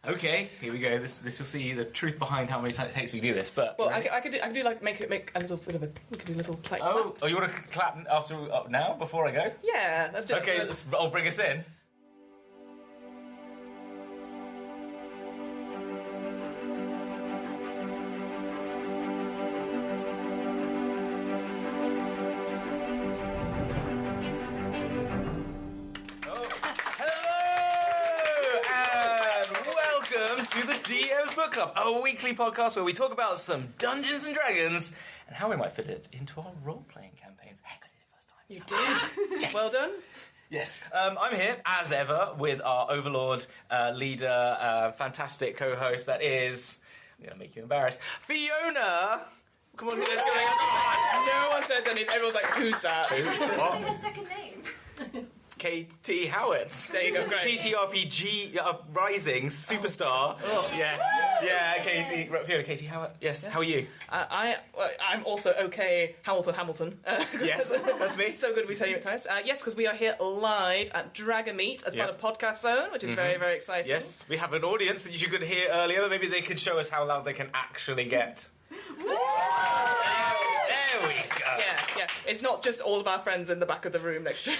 Okay, here we go. This will see the truth behind how many times it takes we do this. But I could do like make a little bit of a. We could do a little clap. Oh, you want to clap after now before I go? Yeah, let's do it. Okay, I'll bring us in. To the DM's Book Club, a weekly podcast where we talk about some Dungeons and Dragons and how we might fit it into our role-playing campaigns. Heck, I did it first time. You did? Yes. Well done. Yes. I'm here, as ever, with our overlord, leader, fantastic co-host that is... I'm going to make you embarrassed. Fiona! Come on, let's go. No one says anything. Everyone's like, who's that? Say her second name. Katie Howard. There you go, great. TTRPG Rising Superstar. Oh. Yeah, Katie Howard. Yes. How are you? I'm also okay. Hamilton. Yes, that's me. So good we say it twice. Yes, because we are here live at Dragonmeet as part of Podcast Zone, which is very, very exciting. Yes, we have an audience that you could hear earlier, but maybe they could show us how loud they can actually get. There we go. Yeah. It's not just all of our friends in the back of the room next to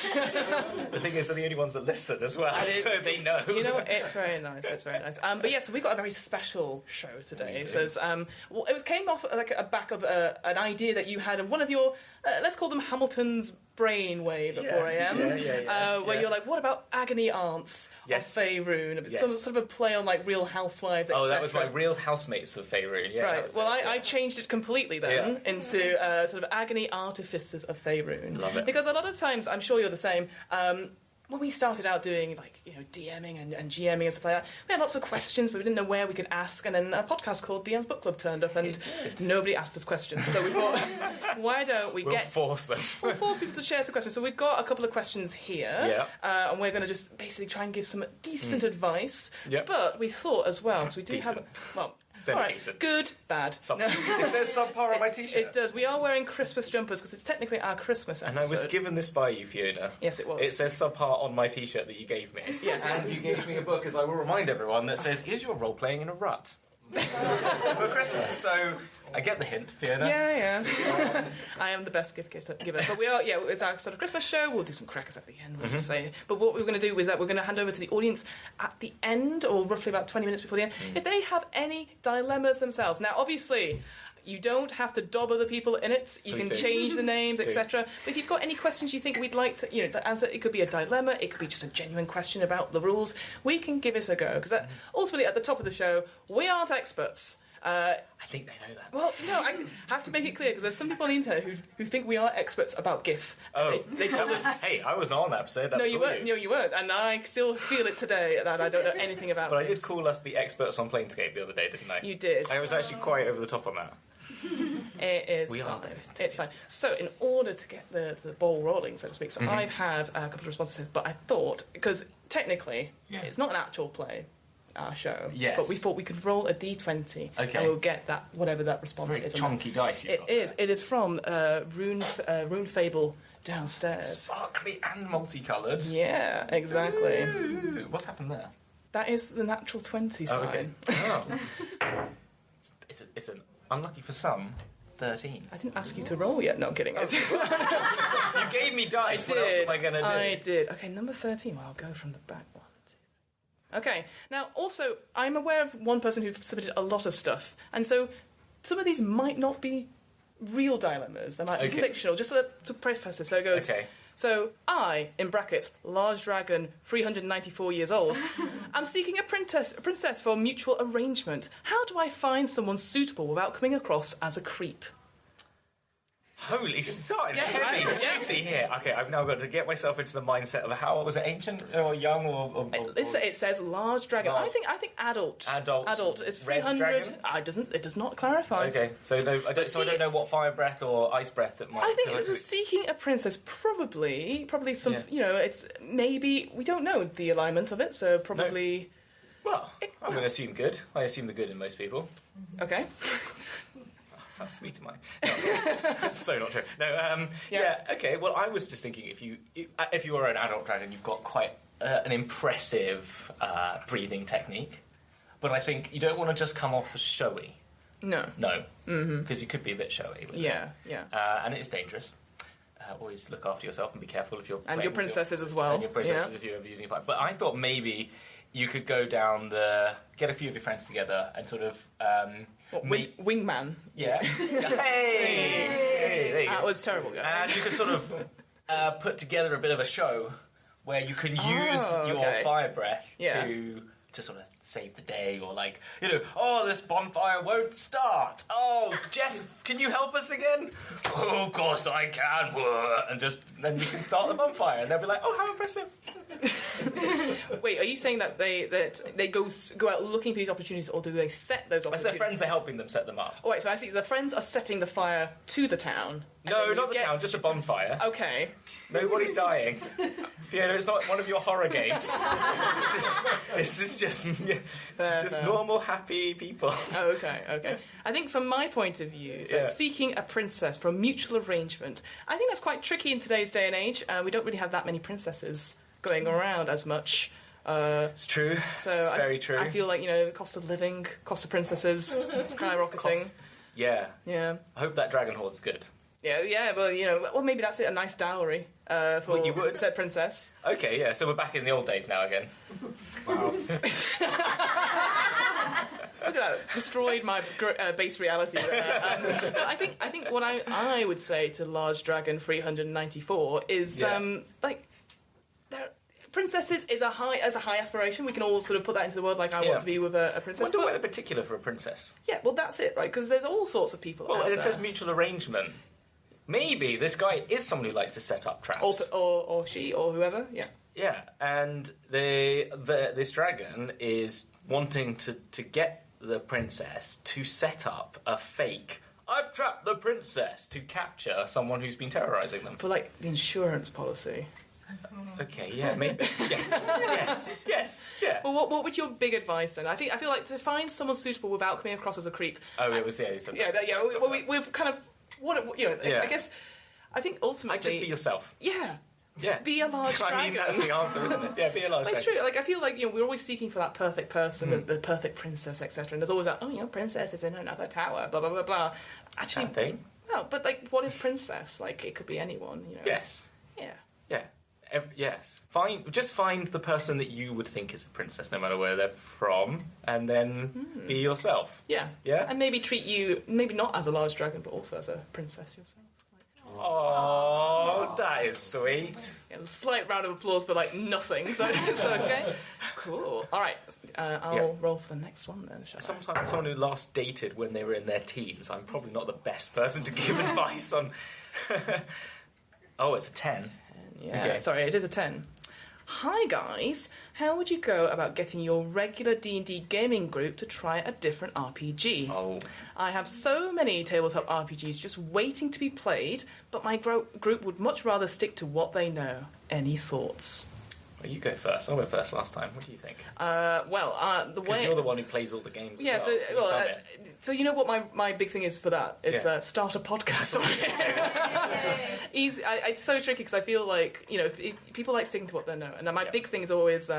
The thing is, they're the only ones that listen as well, so they know. You know what? It's very nice. But yeah, so we got a very special show today. So it came off like a back of an idea that you had in one of your, let's call them Hamilton's brain waves at 4 a.m. Where you're like, what about Agony aunts of Faerûn? Some sort of a play on like Real Housewives, etc. Oh, that was my Real Housemates of Faerûn. Yeah, right. Well, I changed it completely then into sort of Agony Artificers of Faerûn. Love it. Because a lot of times, I'm sure you're the same. When we started out doing DMing and GMing and stuff like that, we had lots of questions, but we didn't know where we could ask. And then a podcast called DM's Book Club turned up, and nobody asked us questions. So we thought, why don't we force them? We'll force people to share some questions. So we've got a couple of questions here, and we're going to just basically try and give some decent advice. Yep. But we thought as well, because we do have decent. Good, bad. No. It says subpar on my t-shirt. It does. We are wearing Christmas jumpers because it's technically our Christmas episode. And I was given this by you, Fiona. Yes, it was. It says subpar on my t-shirt that you gave me. Yes. And you gave me a book, as I will remind everyone, that says, is your role-playing in a rut? For Christmas. So I get the hint, Fiona. Yeah. I am the best gift giver. But we are, it's our sort of Christmas show. We'll do some crackers at the end, we'll just say. But what we're going to do is that we're going to hand over to the audience at the end, or roughly about 20 minutes before the end, if they have any dilemmas themselves. Now, obviously, you don't have to dob other people in it. You can change the names, etc. But if you've got any questions you think we'd like to, the answer, it could be a dilemma, it could be just a genuine question about the rules, we can give it a go. Because ultimately, at the top of the show, we aren't experts. I think they know that. Well, no, I have to make it clear, because there's some people on the internet who think we are experts about GIF. Oh. They told us... Hey, I was not on that episode. No, you weren't. No, you weren't. And I still feel it today that I don't know anything about But GIFs. I did call us the experts on Planescape the other day, didn't I? You did. I was actually quite over the top on that. It is fine. It's fine. So, in order to get the ball rolling, so to speak, I've had a couple of responses, but I thought, because technically, it's not an actual play, our show, but we thought we could roll a d20, and we'll get that, whatever that response is. It's very chunky dice. It is from Rune Fable downstairs. Sparkly and multicoloured. Yeah, exactly. Ooh, what's happened there? That is the natural 20 sign. Oh. It's an unlucky for some 13. I didn't ask you to roll yet. No, I'm kidding. You gave me dice. What else am I going to do? I did. Okay, number 13. Well, I'll go from the back one. Okay. Now, also, I'm aware of one person who submitted a lot of stuff, and so some of these might not be real dilemmas. They might be fictional. Just to preface this, so it goes... Okay. So, I, in brackets, large dragon, 394 years old, I'm seeking a princess for mutual arrangement. How do I find someone suitable without coming across as a creep? Holy, starting heavy duty here. Okay, I've now got to get myself into the mindset of how was it, ancient or young or it says large dragon. Large. I think adult. Adult. It's 300. It does not clarify. Okay, so I don't know what fire breath or ice breath it might. I think it was seeking a princess. Probably some. It's maybe we don't know the alignment of it, so probably. No. Well, I'm going to assume good. I assume the good in most people. Okay. How sweet am I? No, that's so not true. No, okay. Well, I was just thinking, if you are an adult dragon, you've got quite an impressive breathing technique. but I think you don't want to just come off as showy. No. No. Because you could be a bit showy. With Yeah, it. yeah. And it is dangerous. Always look after yourself and be careful if you're... And your princesses as well. And your princesses if you're ever using fire. But I thought maybe you could go down get a few of your friends together and sort of... Wingman. Yeah. Hey, there you go. That was terrible, guys. And you could sort of put together a bit of a show where you can use your fire breath to sort of save the day, or like, this bonfire won't start. Oh, Jeff, can you help us again? Oh, of course I can. And then you can start the bonfire, and they'll be like, oh, how impressive. Wait, are you saying that they go out looking for these opportunities, or do they set those opportunities? Their friends are helping them set them up. Oh, wait, so I see the friends are setting the fire to the town. No, not the town, just a bonfire. Okay. Nobody's dying. Fiona, it's not one of your horror games. This is just normal, happy people. Oh, okay. I think from my point of view, seeking a princess for a mutual arrangement, I think that's quite tricky in today's day and age. We don't really have that many princesses going around as much. It's true. So it's very true. I feel like, the cost of living, cost of princesses, skyrocketing. Yeah. Yeah. I hope that dragon hoard's good. Yeah, well, maybe that's it, a nice dowry for said princess. Okay, yeah, so we're back in the old days now again. Wow. Look at that, destroyed my base reality there. No, I think what I would say to Large Dragon 394 is, princesses is a high aspiration. We can all sort of put that into the world, like I want to be with a princess. I wonder whether particular for a princess. Yeah, well, that's it, right? Because there's all sorts of people out there. It says mutual arrangement. Maybe this guy is someone who likes to set up traps. Or she, or whoever, yeah. Yeah, and this dragon is wanting to get the princess to set up a fake... I've trapped the princess to capture someone who's been terrorising them. For, like, the insurance policy. Okay, yeah, maybe. Yes, yeah. Well, what would your big advice then? I feel like to find someone suitable without coming across as a creep... Oh, it was, we've kind of... I guess... I think ultimately... Just be yourself. Yeah. Yeah. Be a large dragon. I mean, that's the answer, isn't it? Yeah, be a large dragon. It's true. Like, I feel like, we're always seeking for that perfect person, the perfect princess, etc. And there's always that, princess is in another tower, blah, blah, blah, blah. Actually... That thing? No, but, like, what is princess? Like, it could be anyone, Yes. Yeah. Yeah. Yes. Just find the person that you would think is a princess, no matter where they're from, and then be yourself. Yeah. Yeah? And maybe treat you, maybe not as a large dragon, but also as a princess yourself. Oh, that is sweet. Yeah, a slight round of applause, but like nothing. So it's okay. Cool. All right. I'll roll for the next one then. Sometimes someone who last dated when they were in their teens, I'm probably not the best person to give advice on. Oh, it's a 10. Yeah. Okay. Sorry, it is a 10. Hi guys, how would you go about getting your regular D&D gaming group to try a different RPG? Oh. I have so many tabletop RPGs just waiting to be played, but my group would much rather stick to what they know. Any thoughts? Well, you go first. I went first last time. What do you think? The way... Because you're the one who plays all the games Yeah, as well, so you know what my big thing is for that? It's start a podcast. Easy. It's so tricky because I feel like, people like sticking to what they know. And my big thing is always,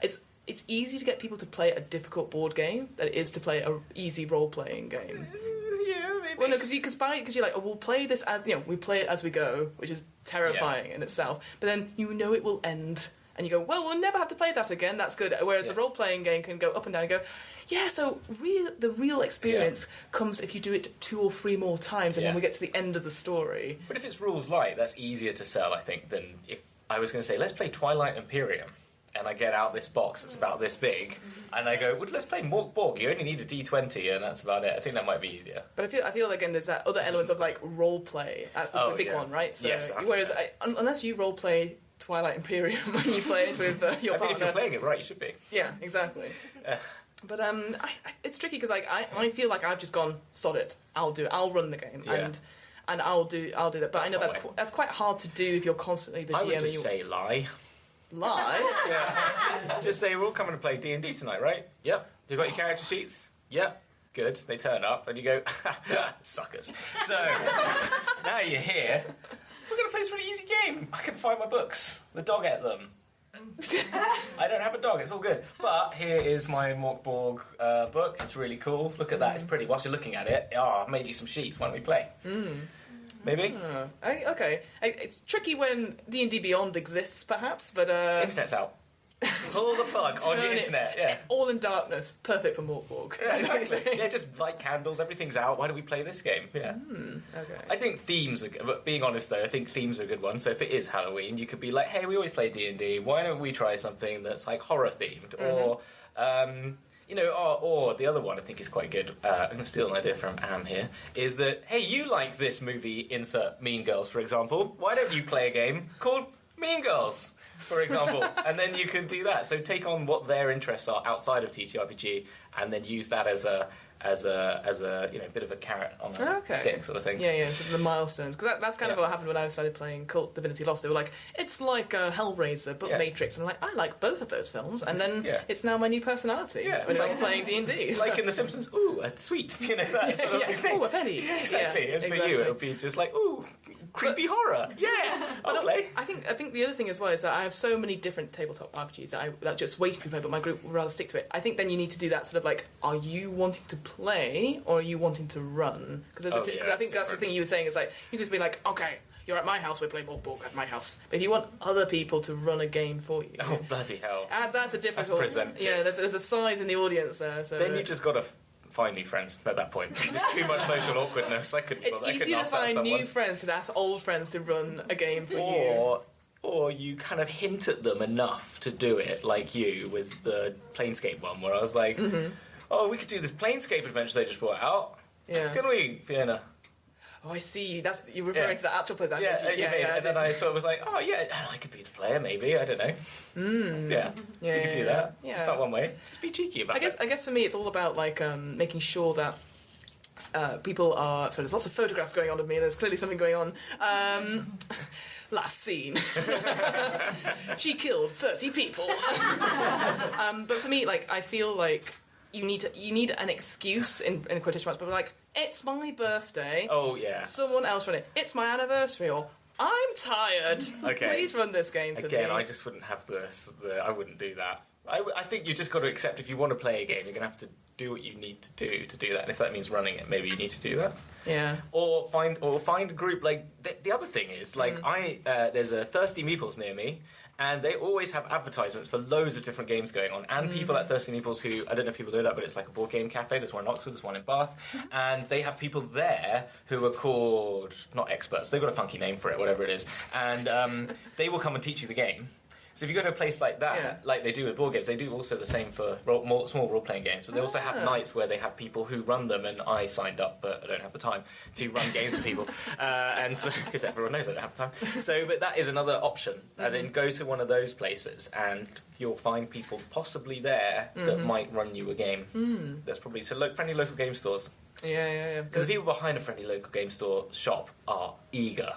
it's easy to get people to play a difficult board game than it is to play an easy role-playing game. Yeah, maybe. Well, no, because you're like, we'll play this as, we play it as we go, which is terrifying in itself. But then it will end. And you go, well, we'll never have to play that again, that's good. Whereas the role-playing game can go up and down and go, so the real experience comes if you do it 2 or 3 more times and then we get to the end of the story. But if it's rules light, that's easier to sell, I think, than if I was going to say, let's play Twilight Imperium. And I get out this box that's about this big, and I go, well, let's play Mork Borg. You only need a D20, and that's about it. I think that might be easier. But I feel again, there's that other elements of, like, role-play. That's the big one, right? So, yes, 100%. Whereas, unless you role-play Twilight Imperium when you play it with your partner. If you're playing it right, you should be. Yeah, exactly. But it's tricky because I feel like I've just gone, sod it, I'll do it, I'll run the game, and I'll do that. But I know that's quite hard to do if you're constantly the GM. I would just say lie. Lie? Yeah. Just say, we're all coming to play D&D tonight, right? Yep. You got your character sheets? Yep. Good. They turn up, and you go, suckers. So, now you're here. We're going to play this really easy game. I can find my books. The dog ate them. I don't have a dog, it's all good. But here is my Morkborg book. It's really cool. Look at that, it's pretty. Whilst you're looking at it, I've made you some sheets. Why don't we play? Maybe? Okay. It's tricky when D&D Beyond exists, perhaps, but... Internet's out. Pull the plug on your internet, yeah. All in darkness, perfect for Morkborg. Yeah, exactly. Yeah, just light candles, everything's out. Why do we play this game? Yeah. Okay. I think themes are good. But being honest, though, I think themes are a good one. So if it is Halloween, you could be like, hey, we always play D&D. Why don't we try something that's like horror-themed? Or, or the other one I think is quite good. I'm going to steal an idea from Anne here. Is that, hey, you like this movie, insert Mean Girls, for example. Why don't you play a game called Mean Girls? For example, and then you could do that. So take on what their interests are outside of TTRPG, and then use that as a bit of a carrot on a stick sort of thing. Yeah. So the milestones, because that's kind of what happened when I started playing Cult Divinity Lost. They were like, it's like Hellraiser, but Matrix, and I'm like, I like both of those films, and then it's now my new personality when I'm playing D&D. Like in The Simpsons, ooh, a sweet, that sort of thing. Ooh, a penny. Yeah, exactly. And for you, it would be just like, ooh, creepy horror. Yeah, I'll play. I think the other thing as well is that I have so many different tabletop RPGs that just wait to be played, but my group would rather stick to it. I think then you need to do that sort of like, are you wanting to play or are you wanting to run? Because I think that's the thing you were saying is like, you could just be like, okay, you're at my house, we're playing Morkborg at my house. But if you want other people to run a game for you... Oh, bloody hell. That's a difficult... Yeah, there's a size in the audience there. So then you just got to... find new friends at that point. There's too much social awkwardness. I couldn't It's easy to find new friends and ask old friends to run a game for you. Or you kind of hint at them enough to do it, like you with the Planescape one, where I was like, we could do this Planescape adventure they just brought out. Yeah. Can we, Fiona? Oh, I see you. You're referring to the actual play. And then I sort of was like, I could be the player, maybe. I don't know. You could do that. Yeah. It's not one way. Just be cheeky about it. I guess for me, it's all about like making sure that people are. So there's lots of photographs going on of me. And there's clearly something going on. Last scene. She killed 30 people. But for me, like, I feel like you need an excuse in quotation marks, but like, it's my birthday. Oh yeah. Someone else run it. It's my anniversary, or I'm tired. Okay. Please run this game for me. Again, I just wouldn't have I wouldn't do that. I think you just got to accept if you want to play a game, you're going to have to do what you need to do that. And if that means running it, maybe you need to do that. Yeah. Or find a group. Like the other thing is, like there's a Thirsty Meeples near me, and they always have advertisements for loads of different games going on, and people at Thirsty Meeples who, I don't know if people know that, but it's like a board game cafe. There's one in Oxford, there's one in Bath, and they have people there who are called, not experts, they've got a funky name for it, whatever it is, and they will come and teach you the game. So if you go to a place like that, like they do with board games, they do also the same for small role-playing games, but they also have nights where they have people who run them, and I signed up, but I don't have the time to run games for people, and so, because everyone knows I don't have the time. So, but that is another option, as in go to one of those places, and you'll find people possibly there that might run you a game. There's probably friendly local game stores. Yeah. Because the people behind a friendly local game store shop are eager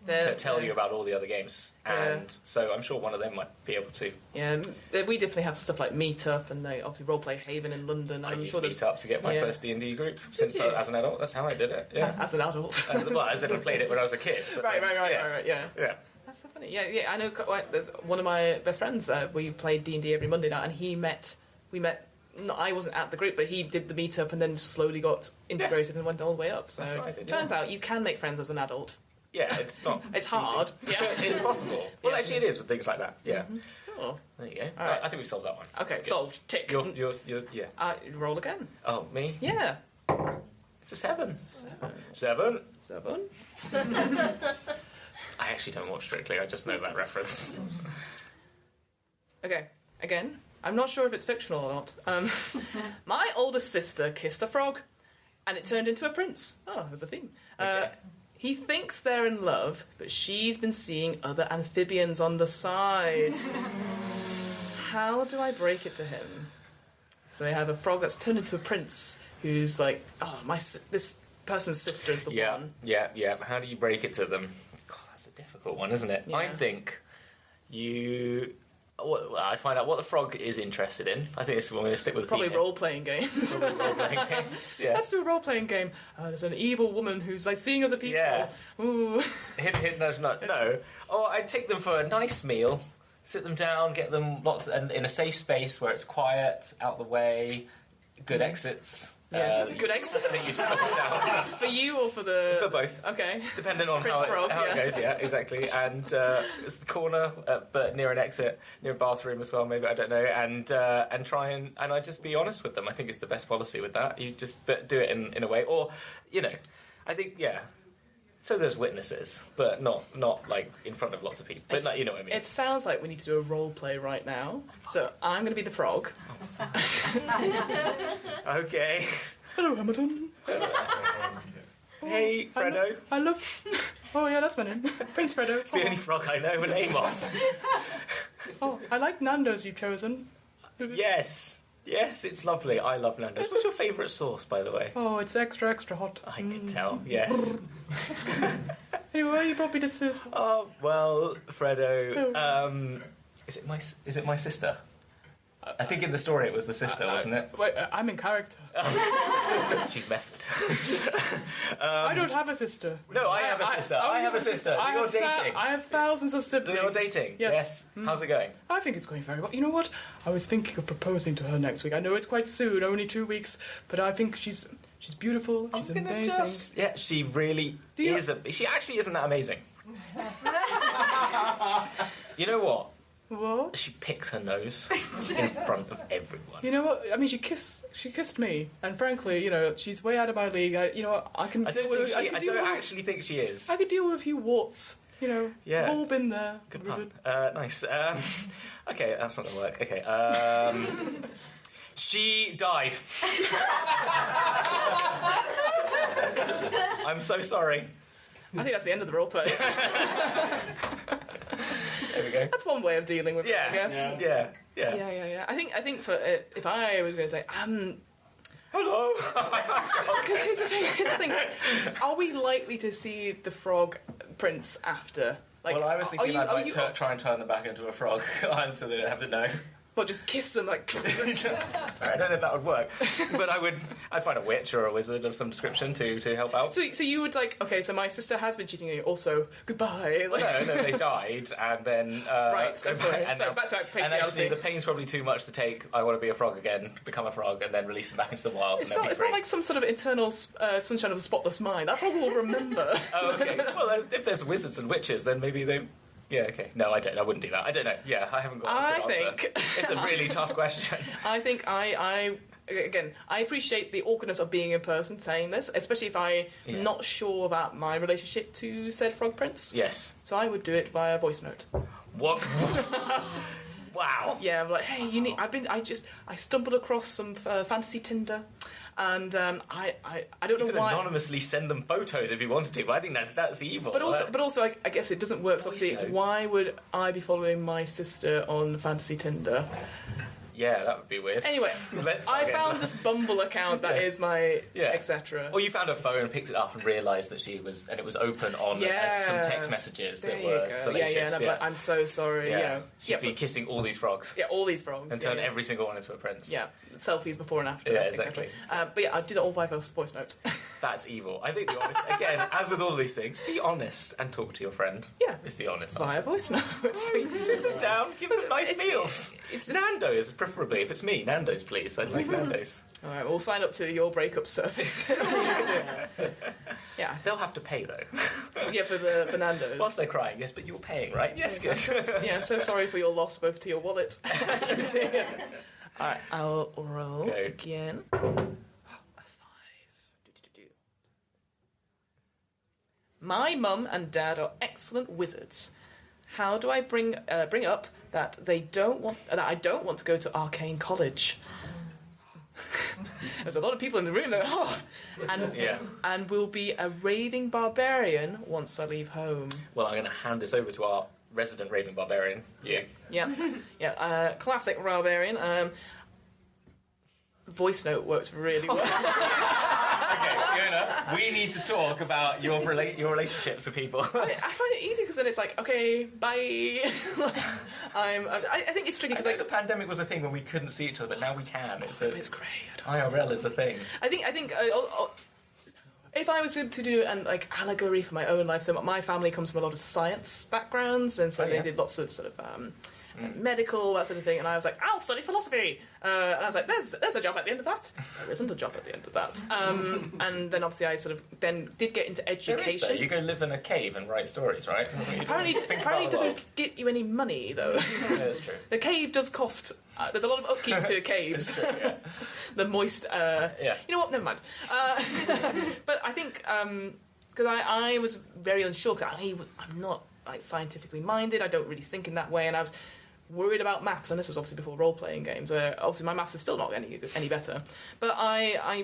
to tell you about all the other games, and so I'm sure one of them might be able to. Yeah, we definitely have stuff like Meetup, and they obviously Roleplay Haven in London. I used Meetup to get my first D&D group as an adult. That's how I did it. Yeah, as an adult. I played it when I was a kid. Right. Yeah. That's so funny. Yeah. I know. There's one of my best friends. We played D&D every Monday night, and we met. No, I wasn't at the group, but he did the meetup, and then slowly got integrated and went all the way up. So turns out you can make friends as an adult. Yeah, it's not. It's hard. Easy. Yeah, it's possible. Well, actually, it is with things like that. Yeah. Cool. There you go. All right. I think we solved that one. Okay, good. Solved. Tick. Yours, yeah. Roll again. Oh, me? Yeah. It's a 7. 7. I actually don't watch Strictly. I just know that reference. Okay. Again, I'm not sure if it's fictional or not. My oldest sister kissed a frog, and it turned into a prince. Oh, there's a theme. Okay. He thinks they're in love, but she's been seeing other amphibians on the side. How do I break it to him? So we have a frog that's turned into a prince who's like, this person's sister is the one. Yeah. How do you break it to them? God, that's a difficult one, isn't it? Yeah. I think I find out what the frog is interested in. I think this is what I'm going to stick with. Probably role-playing games. Yeah. Let's do a role-playing game. There's an evil woman who's like seeing other people. Yeah. Ooh. Hint, nudge, nudge. No. Or I'd take them for a nice meal, sit them down, get them and in a safe space where it's quiet, out the way, good exits. Yeah, good I exits. think you've settled down. For you or for the... For both. Okay. Depending on Prince how Frog, it yeah. goes, yeah, exactly. And it's the corner, but near an exit, near a bathroom as well, maybe, I don't know. And try and I just be honest with them. I think it's the best policy with that. You just do it in a way. Or, I think, so there's witnesses, but not like in front of lots of people. But you know what I mean. It sounds like we need to do a role play right now. So I'm going to be the frog. Okay. Hello, Hamilton. Hey, Fredo. I love... Oh, yeah, that's my name. Prince Fredo. It's the only frog I know a name of. Oh, I like Nando's you've chosen. Yes, it's lovely. I love Nando's. What's your favourite sauce, by the way? Oh, it's extra hot. I can tell, yes. Anyway, you brought me this. Oh, well, Fredo, is it my sister? I think in the story it was the sister, wasn't it? Wait, I'm in character. She's method. I don't have a sister. No, I have a sister. I have a sister. You're dating. I have thousands of siblings. You're dating? Yes. How's it going? I think it's going very well. You know what? I was thinking of proposing to her next week. I know it's quite soon, only 2 weeks, but I think she's beautiful. She's amazing. Yeah, she really is. She actually isn't that amazing. You know what? What? She picks her nose in front of everyone. You know what? I mean, she kissed me, and frankly, she's way out of my league. I can. I don't actually think she is. I could deal with a few warts. Yeah. We've all been there. Good pun. Nice. Okay, that's not gonna work. Okay. She died. I'm so sorry. I think that's the end of the roleplay. There we go. That's one way of dealing with it, I guess. Yeah. I think for if I was going to say, hello. Because here's the thing. Are we likely to see the frog prince after? Like, well, I was thinking I'd try and turn them back into a frog until they don't have to know. Well, just kiss them like. Sorry, I don't know if that would work, but I'd find a witch or a wizard of some description to help out. So you would okay. So my sister has been cheating on you. Also, goodbye. No, they died, and then right. Sorry, back to and actually, the pain's probably too much to take. I want to be a frog again, become a frog, and then release him back into the wild. It's not like some sort of eternal sunshine of the spotless mind. That frog will remember. Oh, okay. Well, if there's wizards and witches, then maybe they. Yeah, okay. No, I don't. I wouldn't do that. I don't know. Yeah, I haven't got a good answer. It's a really tough question. I think I appreciate the awkwardness of being in person saying this, especially if I'm not sure about my relationship to said frog prince. Yes. So I would do it via voice note. What? Wow. Yeah, I'm like, hey, you need. I stumbled across some fantasy Tinder. And I don't know why. You could anonymously send them photos if you wanted to, but I think that's evil. But also, I guess it doesn't work. Obviously, why would I be following my sister on Fantasy Tinder? Yeah, that would be weird. Anyway, I found this Bumble account that is my etc. Or you found her phone and picked it up and realised that it was open on some text messages that were salacious. And I'm so sorry. She'd be kissing all these frogs. Yeah, all these frogs. And turn every single one into a prince. Yeah, selfies before and after. Yeah, exactly. But I did it all by voice note. That's evil. I think the honest, again, as with all of these things, be honest and talk to your friend. Yeah. It's the honest via answer. voice note. Sit them down, give them nice meals. It's Nando's, preferably. If it's me, Nando's, please. I'd like Nando's. All right, we'll sign up to your breakup service. Yeah. They'll have to pay, though. Yeah, for Nando's. Whilst they're crying, yes, but you're paying, right? Yes, good. Yeah, I'm so sorry for your loss, both to your wallet. All right, I'll roll again. A 5. My mum and dad are excellent wizards. How do I bring up that I don't want to go to Arcane College? There's a lot of people in the room that and will be a raving barbarian once I leave home. Well, I'm going to hand this over to our resident raving barbarian. Yeah. Classic barbarian. Voice note works really well. Okay, Fiona, we need to talk about your relationships with people. I find it easy because then it's like, okay, bye. I think it's tricky because the pandemic was a thing when we couldn't see each other, but now we can. It's great. IRL is a thing. I think if I was to do an allegory for my own life, so my family comes from a lot of science backgrounds, and so they did lots of sort of medical, that sort of thing. And I was like, I'll study philosophy. And I was like, there's a job at the end of that. There isn't a job at the end of that. And then obviously I sort of then did get into education. You go live in a cave and write stories, right? Apparently it doesn't get you any money, though. Yeah, that's true. The cave does cost. There's a lot of upkeep to caves. True, yeah. The moist. Yeah. You know what? Never mind. But I think because I was very unsure because I'm not like scientifically minded. I don't really think in that way, and I was worried about maths, and this was obviously before role-playing games, where obviously my maths is still not any better. But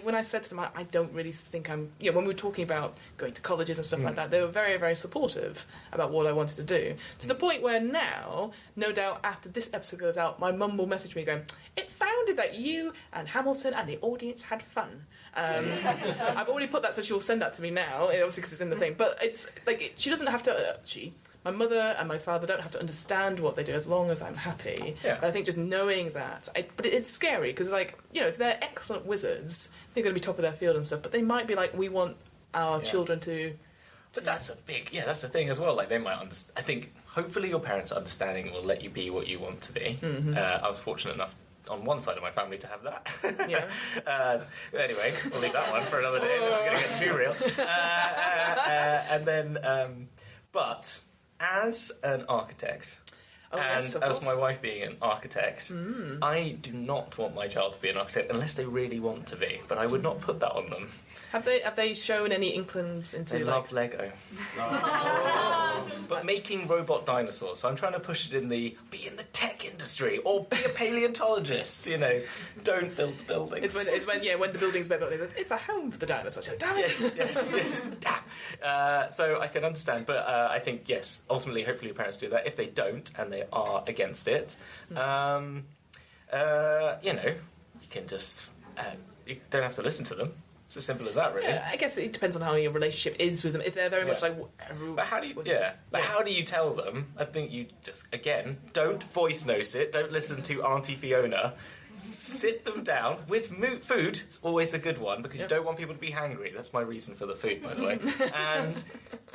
when I said to them, I don't really think I'm... when we were talking about going to colleges and stuff like that, they were very, very supportive about what I wanted to do. To the point where now, no doubt after this episode goes out, my mum will message me going, it sounded that you and Hamilton and the audience had fun. I've already put that, so she'll send that to me now, obviously because it's in the thing. But it's like, she doesn't have to... My mother and my father don't have to understand what they do as long as I'm happy. Yeah. But I think just knowing that... But it's scary, because, like, they're excellent wizards. They're going to be top of their field and stuff, but they might be like, we want our children to... But that's a big... Yeah, that's the thing as well. Like, they might understand... I think, hopefully your parents' understanding will let you be what you want to be. Mm-hmm. I was fortunate enough on one side of my family to have that. Yeah. Anyway, we'll leave that one for another day. This is going to get too real. And then... but... As an architect, as my wife being an architect, I do not want my child to be an architect unless they really want to be, but I would not put that on them. Have they shown any inklings into... They love Lego. But making robot dinosaurs, so I'm trying to push it in be in the tech industry, or be a paleontologist, don't build buildings. It's when the building's built, it's a home for the dinosaurs. Damn it! Yes, damn. So I can understand, but I think, yes, ultimately, hopefully your parents do that. If they don't, and they are against it, you can just... you don't have to listen to them. It's as simple as that, really. Yeah, I guess it depends on how your relationship is with them. If they're very much like... But how do you... But how do you tell them? I think you just, again, don't voice note it. Don't listen to Auntie Fiona. Sit them down with food. It's always a good one, because you don't want people to be hangry. That's my reason for the food, by the way.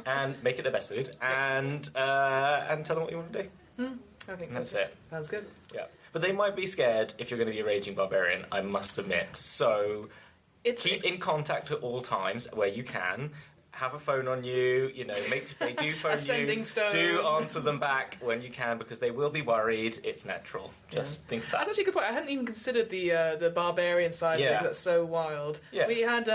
and make it the best food. And tell them what you want to do. I think that's it. Sounds good. Yeah. But they might be scared if you're going to be a raging barbarian, I must admit. So... keep in contact at all times where you can. Have a phone on you, if they do phone you, do answer them back when you can, because they will be worried. It's natural. Just think that. That's actually a good point. I hadn't even considered the barbarian side of it. That's so wild. Yeah. We had,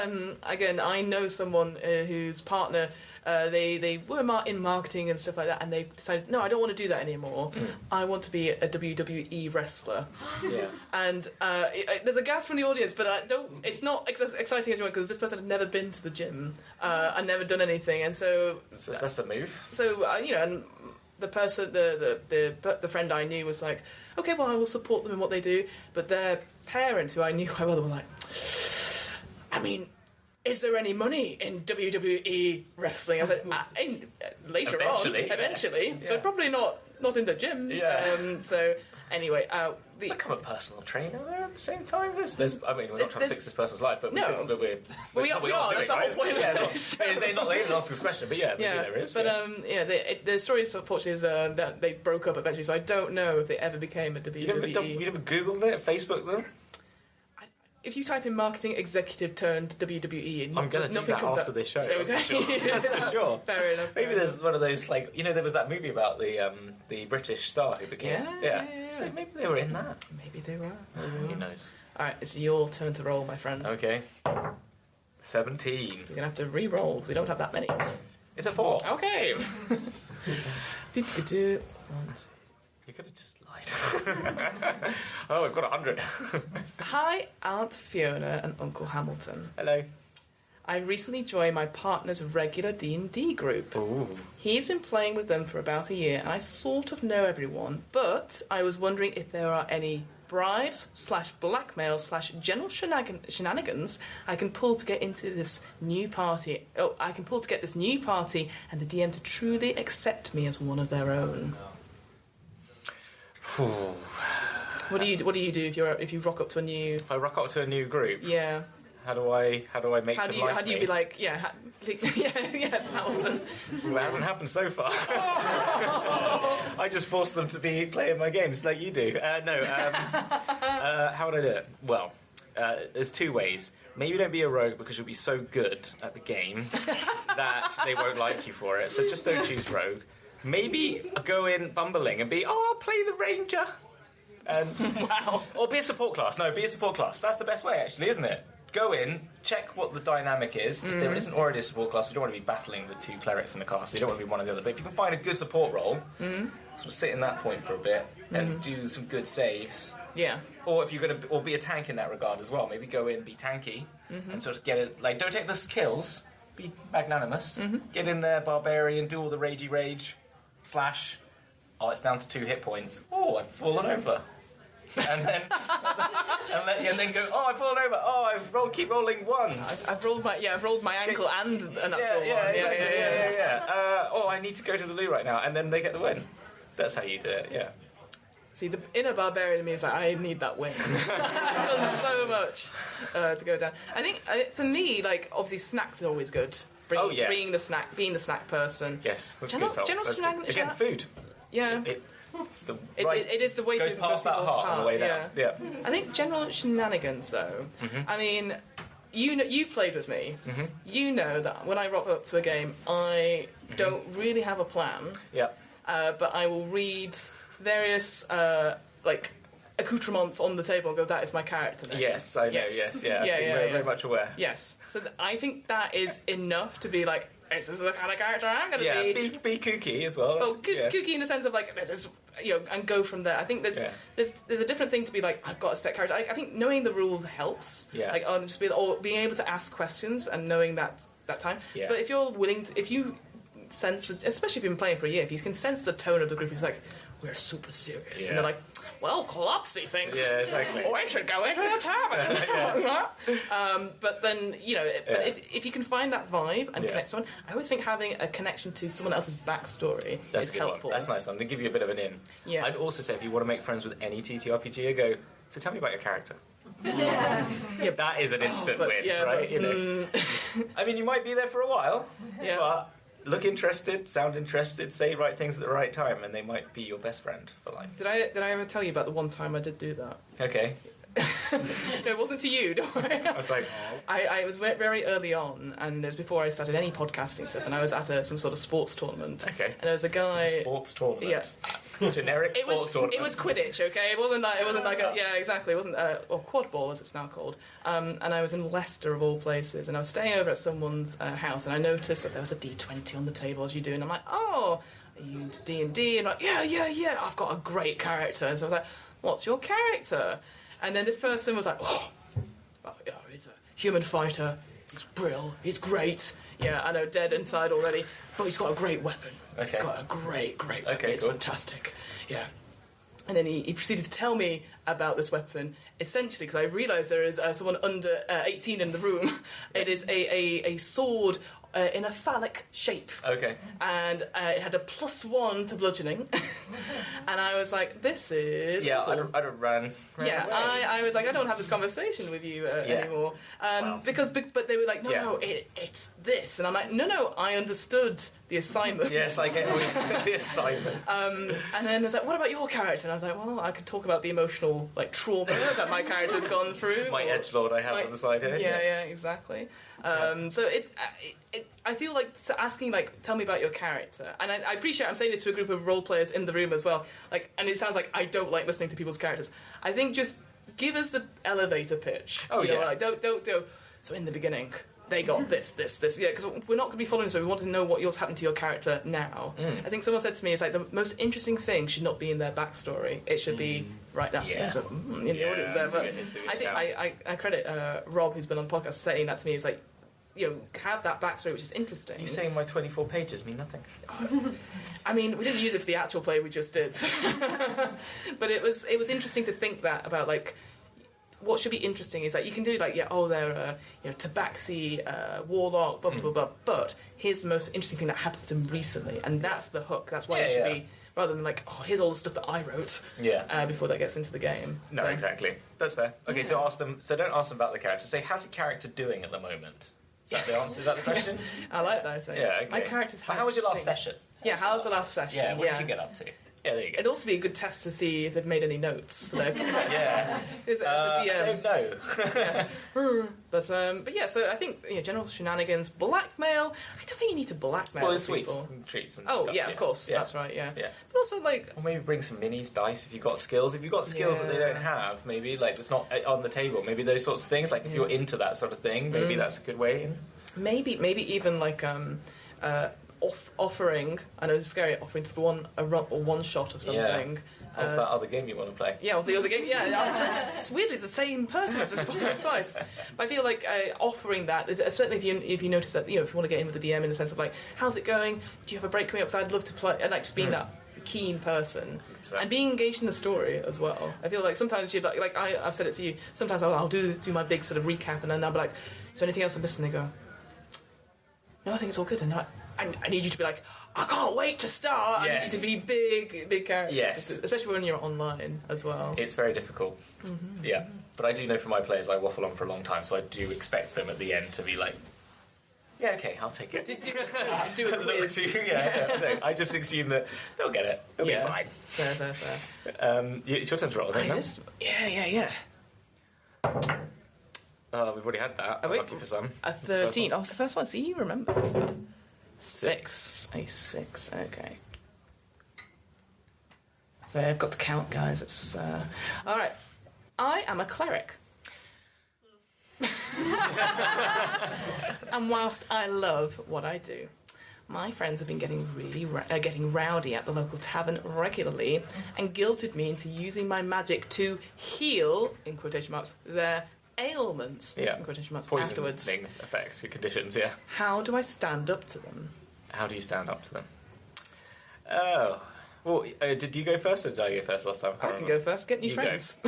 again, I know someone whose partner... they were in marketing and stuff like that, and they decided, no, I don't want to do that anymore. I want to be a WWE wrestler. Yeah. And there's a gasp from the audience, but it's not as exciting as you want, because this person had never been to the gym and never done anything, and so that's the move. So and the person, the friend I knew was like, okay, well, I will support them in what they do, but their parents, who I knew quite well, were like, I mean, is there any money in WWE wrestling? I was like, later eventually, on, yes. But probably not in the gym. Yeah. So anyway, become a personal trainer there at the same time. There's I mean, we're not trying to fix this person's life, but we are. That's the whole point. They didn't ask this question, but maybe there is. But the story, unfortunately, is that they broke up eventually. So I don't know if they ever became a WWE. You never Googled it, Facebooked them? If you type in marketing executive turned WWE, I'm going to do that after this show. That's for sure. Fair enough. Maybe there's one of those, like, there was that movie about the British star who became... Yeah. So maybe they were in that. Maybe they were. Who knows? Alright, it's your turn to roll, my friend. Okay. 17. You're going to have to re-roll, because we don't have that many. It's a 4. Okay. You could have just lied. Oh, I've got 100. Hi, Aunt Fiona and Uncle Hamilton. Hello. I recently joined my partner's regular D&D group. Ooh. He's been playing with them for about a year, and I sort of know everyone, but I was wondering if there are any bribes / blackmail / general shenanigans I can pull to get into this new party. I can pull to get this new party and the DM to truly accept me as one of their own. What do you do if you rock up to a new... If I rock up to a new group? Yeah. How do I make How them do you like how do you me? be like yes, Hamilton. Well, it hasn't happened so far. I just force them to be playing my games like you do. How would I do it? Well, there's two ways. Maybe don't be a rogue because you'll be so good at the game that they won't like you for it. So just don't choose rogue. Maybe go in bumbling and be, I'll play the ranger. And Wow. or be a support class. No, be a support class. That's the best way, actually, isn't it? Go in, check what the dynamic is. If there isn't already a support class, you don't want to be battling with two clerics in the cast. So you don't want to be one or the other. But if you can find a good support role, sort of sit in that point for a bit and do some good saves. Yeah. Or if you're gonna, or be a tank in that regard as well. Maybe go in, be tanky, and sort of get it. Like, don't take the skills. Be magnanimous. Get in there, barbarian. Do all the ragey rage. Slash. Oh, it's down to 2 hit points. Oh, I've fallen over. And then and then go. Oh, I've fallen over. Oh, keep rolling ones. I've rolled my ankle and an up roll one. Yeah. Oh, I need to go to the loo right now, and then they get the win. That's how you do it. Yeah. See, the inner barbarian in me is like, I need that win. I've done so much to go down. I think, for me, like, obviously snacks are always good. Being the snack person. Yes, that's General- good. general That's snack- good. Again, food. Yeah. It's the It is the way goes to past that people's heart on the way hearts, down. yeah. I think general shenanigans, though. I mean, you've played with me. You know that when I rock up to a game, I don't really have a plan. Yeah. But I will read various like accoutrements on the table and go, that is my character name. Yes, I know. Yes, yeah. Very much aware. Yes. So I think that is enough to be like, this is the kind of character I'm going to Yeah, be. be kooky as well. Well, kooky in the sense of like, this is, and go from there. I think there's a different thing to be like, I've got a set character. I think knowing the rules helps. Yeah. Like, just being able to ask questions and knowing that time. Yeah. But if you're willing to, if you sense, especially if you've been playing for a year, if you can sense the tone of the group, it's like, we're super serious. Yeah. And they're like, well, Collapsy thinks, Yeah, exactly. we should go into the tavern. But then, if you can find that vibe and connect someone, I always think having a connection to someone else's backstory That's is a good helpful. one. That's a nice one. They give you a bit of an in. Yeah. I'd also say if you want to make friends with any TTRPG, go, so tell me about your character. That is an instant win, right? I mean, you might be there for a while, but look interested, sound interested, say right things at the right time, and they might be your best friend for life. Did I ever tell you about the one time I did do that? Okay. No, it wasn't to you, don't worry. I was like, I was very early on, and it was before I started any podcasting stuff, and I was at some sort of sports tournament. Okay. And there was a guy... Sports tournament. Yeah. Generic sports tournament. It was Quidditch, okay? It wasn't like a... Yeah, exactly. It wasn't... or quad ball, as it's now called. And I was in Leicester, of all places, and I was staying over at someone's house, and I noticed that there was a D20 on the table, as you do, and I'm like, oh, are you into D&D? And like, yeah, I've got a great character. And so I was like, what's your character? And then this person was like, oh yeah, he's a human fighter, he's brill, he's great. Yeah, I know, dead inside already, but he's got a great weapon. Okay. He's got a great weapon. Okay, it's cool. fantastic. Yeah. And then he proceeded to tell me about this weapon, essentially, because I realised there is someone under 18 in the room. It is a sword in a phallic shape. Okay. And it had a +1 to bludgeoning. And I was like, this is... Yeah, awful. I'd have ran away. I was like, I don't have this conversation with you anymore. Wow. But they were like, no, it's this. And I'm like, no, I understood the assignment. Yes, I get the assignment. And then I was like, what about your character? And I was like, well, I could talk about the emotional trauma that my character's gone through. My edgelord I have on the side here. Yeah, exactly. So I feel like asking, like, tell me about your character. And I appreciate I'm saying it to a group of role players in the room as well. Like, and it sounds like I don't like listening to people's characters. I think just give us the elevator pitch. Oh, you know, yeah. like, don't. So in the beginning, they got this. Yeah, because we're not going to be following, so we want to know what's happened to your character now. I think someone said to me, it's like the most interesting thing should not be in their backstory. It should be right now. Yeah. So, in the audience there. But I think I credit Rob, who's been on the podcast, saying that to me. It's like, have that backstory, which is interesting. You're saying my 24 pages mean nothing? I mean, we didn't use it for the actual play we just did. But it was interesting to think that about, like, what should be interesting is that you can do, like, they're a tabaxi warlock, blah, blah, blah, blah, but here's the most interesting thing that happens to them recently, and that's the hook. That's why it should be rather than like, oh, here's all the stuff that I wrote before that gets into the game. No, So- exactly. That's fair. Okay, so ask them. So don't ask them about the character. Say, how's your character doing at the moment? Is that the answer? Is that the question? I like that. So Yeah. Okay. my character's. How was your last session? Yeah, how was the last session? Yeah. What did you get up to? Yeah, there you go. It'd also be a good test to see if they've made any notes for their Yeah. as a I DM. don't know. Yes. But yeah, so I think general shenanigans, blackmail. I don't think you need to blackmail Well, it's sweets people. and treats and Oh stuff, yeah, of course, Yeah. that's right. Yeah. Yeah. But also like, Or maybe bring some minis, dice if you've got skills. If you've got skills that they Yeah. don't have, maybe like it's not on the table. Maybe those sorts of things. Like if you're into that sort of thing, maybe that's a good way in. maybe even like offering. I know it's scary. Offering for one shot of something. Of that other game you want to play. Yeah, or the other game. Yeah, it's weirdly the same person that's responding twice. But I feel like offering that, certainly if you notice that, if you want to get in with the DM in the sense of like, how's it going? Do you have a break coming up? Because I'd love to play, and like just being that keen person 100%. and being engaged in the story as well. I feel like sometimes you'd like I've said it to you. Sometimes I'll do my big sort of recap, and then I'll be like, is there anything else I'm missing? They go, no, I think it's all good, and I need you to be like, I can't wait to start. Yes. I need you to be big characters, Yes. especially when you're online as well. It's very difficult. Yeah. But I do know from my players I waffle on for a long time, so I do expect them at the end to be like, yeah, okay, I'll take it. Do a Look quiz. to no, I just assume that they'll get it. They'll Yeah. be fine. Fair. It's your turn to roll, I think. no? Yeah. We've already had that. I'm wait. lucky for some. A It's the first 13. one. Oh, it's the first one. See, you remember this stuff. 6. A 6. Okay. So I've got to count, guys. It's all right. I am a cleric. And whilst I love what I do, my friends have been getting getting rowdy at the local tavern regularly and guilted me into using my magic to heal, in quotation marks, their ailments, Yeah. in quotation marks, Poisoning afterwards. effects, conditions, yeah. How do I stand up to them? How do you stand up to them? Oh. Well, did you go first or did I go first last time? I can go first. Get new You go. friends.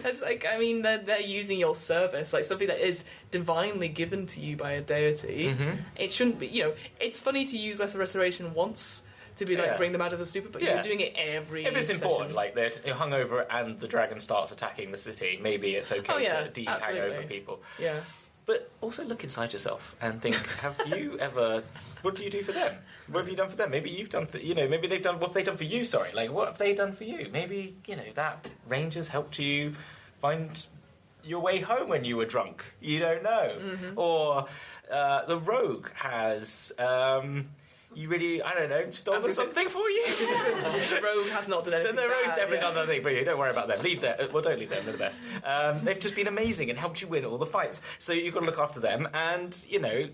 It's like, I mean, they're using your service, like something that is divinely given to you by a deity. Mm-hmm. It shouldn't be, it's funny to use Lesser Restoration once to be like, Yeah. bring them out of the stupor, but Yeah. you're doing it every If it's session. important, like you're hungover and the dragon starts attacking the city, maybe it's okay Oh, yeah, to de-hang over absolutely. people. Yeah. But also look inside yourself and think: have you ever? What do you do for them? What have you done for them? Maybe you've done. Maybe they've done. What have they done for you? Sorry, like what have they done for you? Maybe that Rangers helped you find your way home when you were drunk. You don't know. Mm-hmm. Or the rogue has. You really, I don't know, stolen something for you. The rogue has not done anything The rogue's bad, definitely yeah. done nothing for you. Don't worry about them. Leave them. Well, don't leave them. They're the best. They've just been amazing and helped you win all the fights. So you've got to look after them. And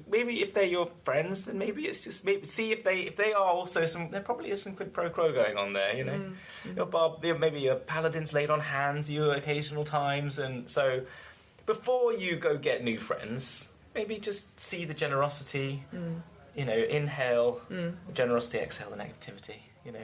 maybe if they're your friends, then maybe it's just see if they are also some. There probably is some quid pro quo going on there. Maybe your paladins laid on hands you occasional times, and so before you go get new friends, maybe just see the generosity. Inhale generosity, exhale the negativity.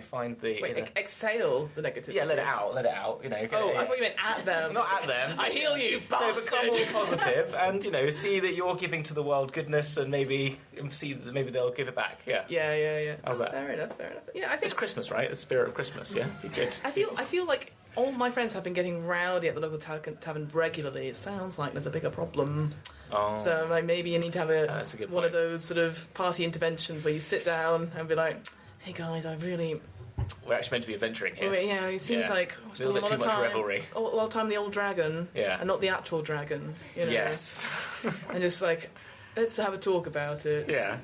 Find the. Wait, exhale the negativity. Yeah, let it out. Oh, I thought you meant at them. Not at them. I heal you, No, become more bastard. positive, and see that you're giving to the world goodness, and maybe see that maybe they'll give it back. Yeah. Yeah. How's that? Fair enough. Yeah, I think It's Christmas, right? The spirit of Christmas. Yeah, be good. I feel like all my friends have been getting rowdy at the local tavern regularly. It sounds like there's a bigger problem. Oh. So like, maybe you need to have That's a good one of point. those sort of party interventions where you sit down and be like, hey guys, I really... We're actually meant to be adventuring here. it seems Yeah. like A little bit too much revelry. A lot of time the old dragon Yeah. and not the actual dragon. Yes. And just like, let's have a talk about it. Yeah.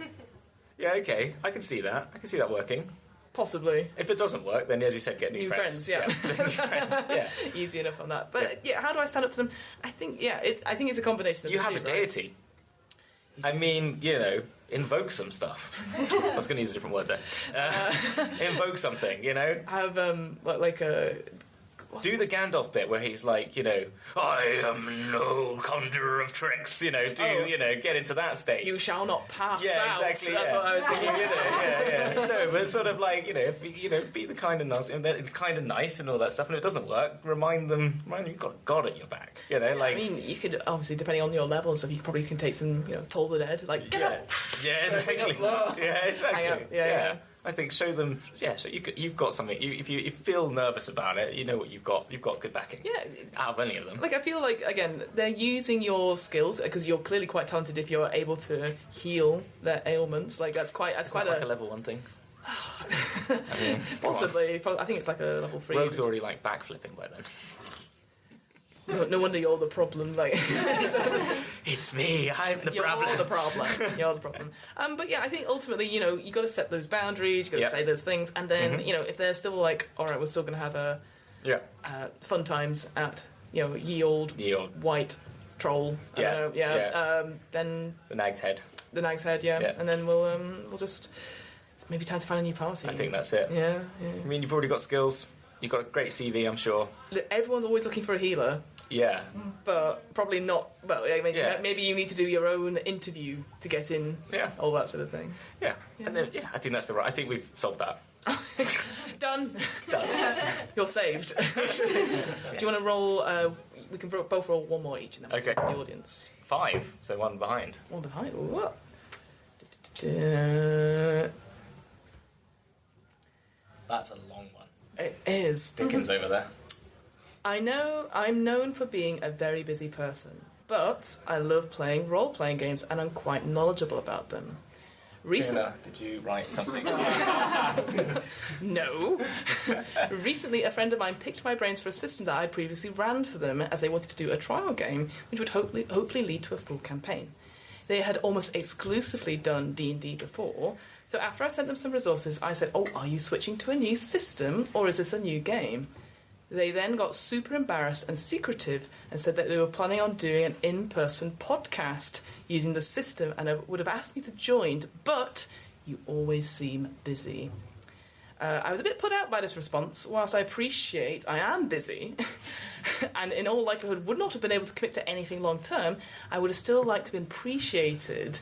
Yeah. Okay. I can see that. I can see that working. Possibly. If it doesn't work, then as you said, get new Friends, yeah. New friends, yeah. Easy enough on that. But yeah, how do I stand up to them? I think it's a combination of You the have two, a right? deity. I mean, invoke some stuff. I was going to use a different word there. Invoke something, Have like a Do the Gandalf bit where he's like, I am no conjurer of tricks, get into that state. you shall not pass Yeah, out. exactly. That's what I was thinking. Yeah. No, but sort of like, be the kind and nice and all that stuff, and if it doesn't work, remind them you've got God at your back. I mean, you could obviously, depending on your level and stuff, you probably can take some, Toll the Dead, like get up. Yeah, exactly. Whoa. Yeah, exactly. Hang up. Yeah. I think show them. Yeah, so you've got something. If you feel nervous about it, you know what you've got. You've got good backing. Yeah. Out of any of them. Like, I feel like, again, they're using your skills, because you're clearly quite talented if you're able to heal their ailments. Like, that's quite like a level 1 thing. I mean, possibly. I think it's like a level 3. Rogue's already like backflipping by then. No wonder you're the problem. Like, it's me. I'm the problem. You're the problem. You're the problem. But yeah, I think ultimately, you got to set those boundaries. You got to say those things, and then if they're still like, all right, we're still going to have fun times at ye old white troll. Then the Nag's Head. The Nag's Head, and then we'll just maybe time to find a new party. I think that's it. Yeah. I mean, you've already got skills. You've got a great CV, I'm sure. Everyone's always looking for a healer. Yeah. But probably not. Well, maybe you need to do your own interview to get in. Yeah. All that sort of thing. Yeah. And then, I think that's I think we've solved that. Done. You're saved. Do you want to roll? We can both roll one more each, and then we'll the audience. 5. So one behind. One behind. What? That's a long one. It is. Dickens over there. I know I'm known for being a very busy person, but I love playing role-playing games and I'm quite knowledgeable about them. Fiona, did you write something? No. Recently, a friend of mine picked my brains for a system that I previously ran for them as they wanted to do a trial game, which would hopefully lead to a full campaign. They had almost exclusively done D&D before, so after I sent them some resources, I said, are you switching to a new system, or is this a new game? They then got super embarrassed and secretive and said that they were planning on doing an in-person podcast using the system and would have asked me to join, but you always seem busy. I was a bit put out by this response. Whilst I appreciate I am busy and in all likelihood would not have been able to commit to anything long-term, I would have still liked to have been appreciated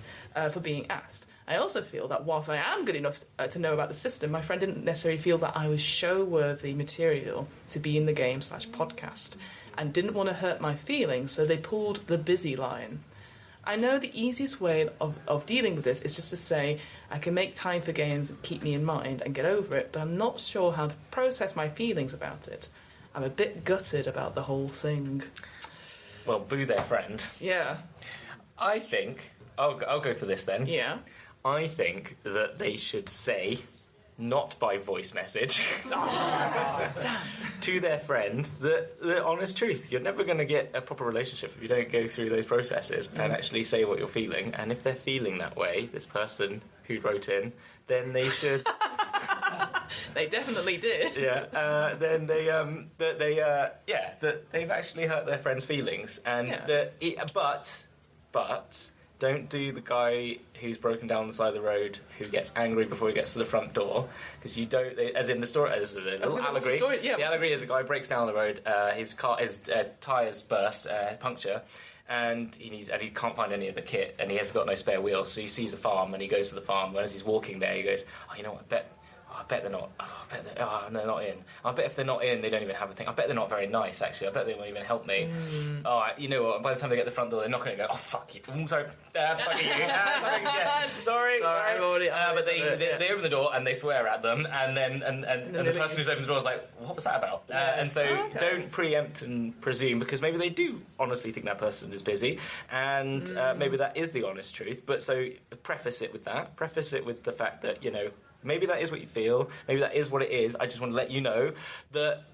for being asked. I also feel that whilst I am good enough to know about the system, my friend didn't necessarily feel that I was show-worthy material to be in the game/podcast and didn't want to hurt my feelings, so they pulled the busy line. I know the easiest way of dealing with this is just to say I can make time for games and keep me in mind and get over it, but I'm not sure how to process my feelings about it. I'm a bit gutted about the whole thing. Well, boo their friend. Yeah. I think... I'll go for this then. Yeah. I think that they should say, not by voice message, to their friend, the honest truth. You're never going to get a proper relationship if you don't go through those processes and actually say what you're feeling. And if they're feeling that way, this person who wrote in, then they should... They definitely did. Yeah. Then that they've actually hurt their friend's feelings, and but don't do the guy who's broken down the side of the road who gets angry before he gets to the front door, because you don't. As in the story, as a little allegory. The allegory is a guy breaks down the road. His tyres burst, puncture. And he can't find any of the kit, and he has got no spare wheels. So he sees a farm, and he goes to the farm. And as he's walking there, he goes, "Oh, you know what? I bet they're not. They're not in. I bet if they're not in, they don't even have a thing. I bet they're not very nice, actually. I bet they won't even help me. You know what? By the time they get to the front door, they're not going to go, oh, fuck you. I'm sorry. Fuck you. Sorry. But they open the door, and they swear at them, and the person who's opened the door is like, what was that about? And so don't preempt and presume, because maybe they do honestly think that person is busy, and maybe that is the honest truth. But so preface it with that. Preface it with the fact that, maybe that is what you feel. Maybe that is what it is. I just want to let you know that,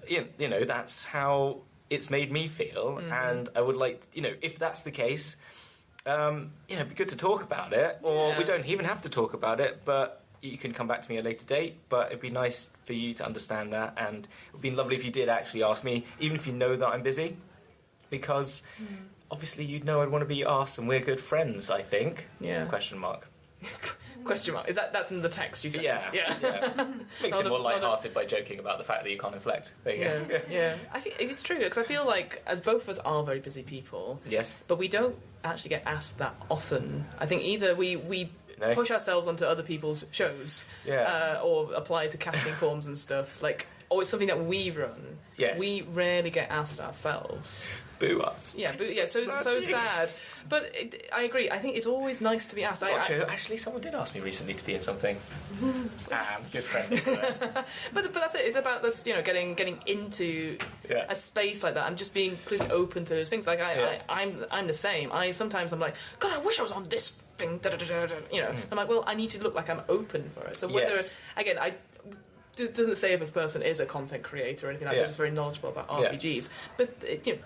that's how it's made me feel. Mm-hmm. And I would like, if that's the case, it'd be good to talk about it. Or we don't even have to talk about it, but you can come back to me at a later date. But it'd be nice for you to understand that. And it would be lovely if you did actually ask me, even if you know that I'm busy. Because obviously you'd know I'd want to be asked, and we're good friends, I think. Yeah. Question mark. Question mark. That's in the text you said? Yeah. Makes it more light-hearted by joking about the fact that you can't inflect. There you go. Yeah. I think it's true, because I feel like, as both of us are very busy people, yes, but we don't actually get asked that often. I think either we push ourselves onto other people's shows, or apply to casting forms and stuff, or it's something that we run. Yes. We rarely get asked ourselves. Boo us. Yeah, but yeah, so sad. But I agree. I think it's always nice to be asked. It's not true. Actually, someone did ask me recently to be in something. Good friend. But that's it. It's about this, getting into a space like that and just being completely open to those things. Like I'm the same. Sometimes I'm like, God, I wish I was on this thing. Da, da, da, da, I'm like, well, I need to look like I'm open for it. So whether again, it doesn't say if this person is a content creator or anything like that. They're just very knowledgeable about RPGs. But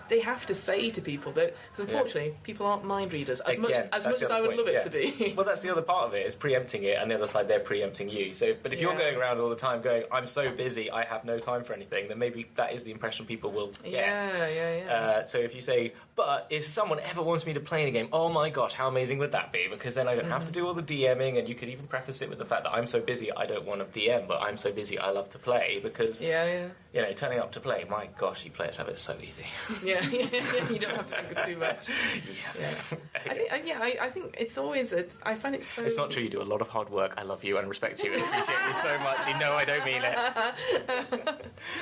they have to say to people that, because unfortunately, people aren't mind readers as much as I would love it to be. Well, that's the other part of it, is preempting it, and the other side, they're preempting you. So, but if you're going around all the time going, I'm so busy, I have no time for anything, then maybe that is the impression people will get. Yeah. So if you say, but if someone ever wants me to play in a game, oh my gosh, how amazing would that be? Because then I don't have to do all the DMing, and you could even preface it with the fact that I'm so busy, I don't want to DM, but I'm so busy, I love to play, because turning up to play, my gosh, you players have it so easy. Yeah, you don't have to think of too much. I think it's always I find it so. It's not true. You do a lot of hard work. I love you and respect you and appreciate you so much. You know I don't mean it.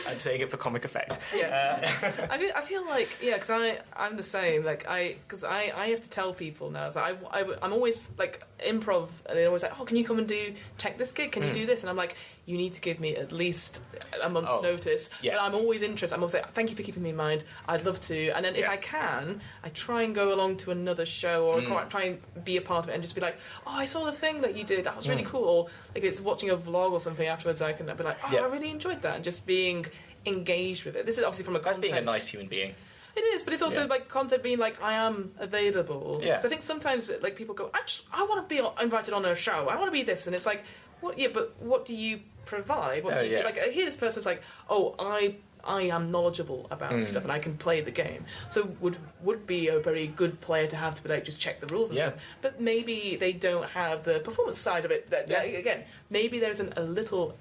I'm saying it for comic effect. Yeah, I feel like because I'm the same. Like because I have to tell people now. So I'm always like improv, and they're always like, oh, can you come and check this gig? Can you do this? And I'm like, you need to give me at least a month's notice. Yeah. But I'm always interested. I'm always like, thank you for keeping me in mind. I'd love to. And then if I can, I try and go along to another show or try and be a part of it and just be like, oh, I saw the thing that you did. That was really cool. Or like if it's watching a vlog or something afterwards, I can be like, oh, I really enjoyed that. And just being engaged with it. This is obviously from a content. That's being a nice human being. It is, but it's also like content being like, I am available. Yeah. So I think sometimes like people go, I want to be invited on a show. I want to be this. And it's like, what? Yeah, but what do you provide? What do you do? Like I hear this person's like, oh, I am knowledgeable about stuff and I can play the game. So would be a very good player to have to be like just check the rules and stuff. But maybe they don't have the performance side of it. That again, maybe there's a little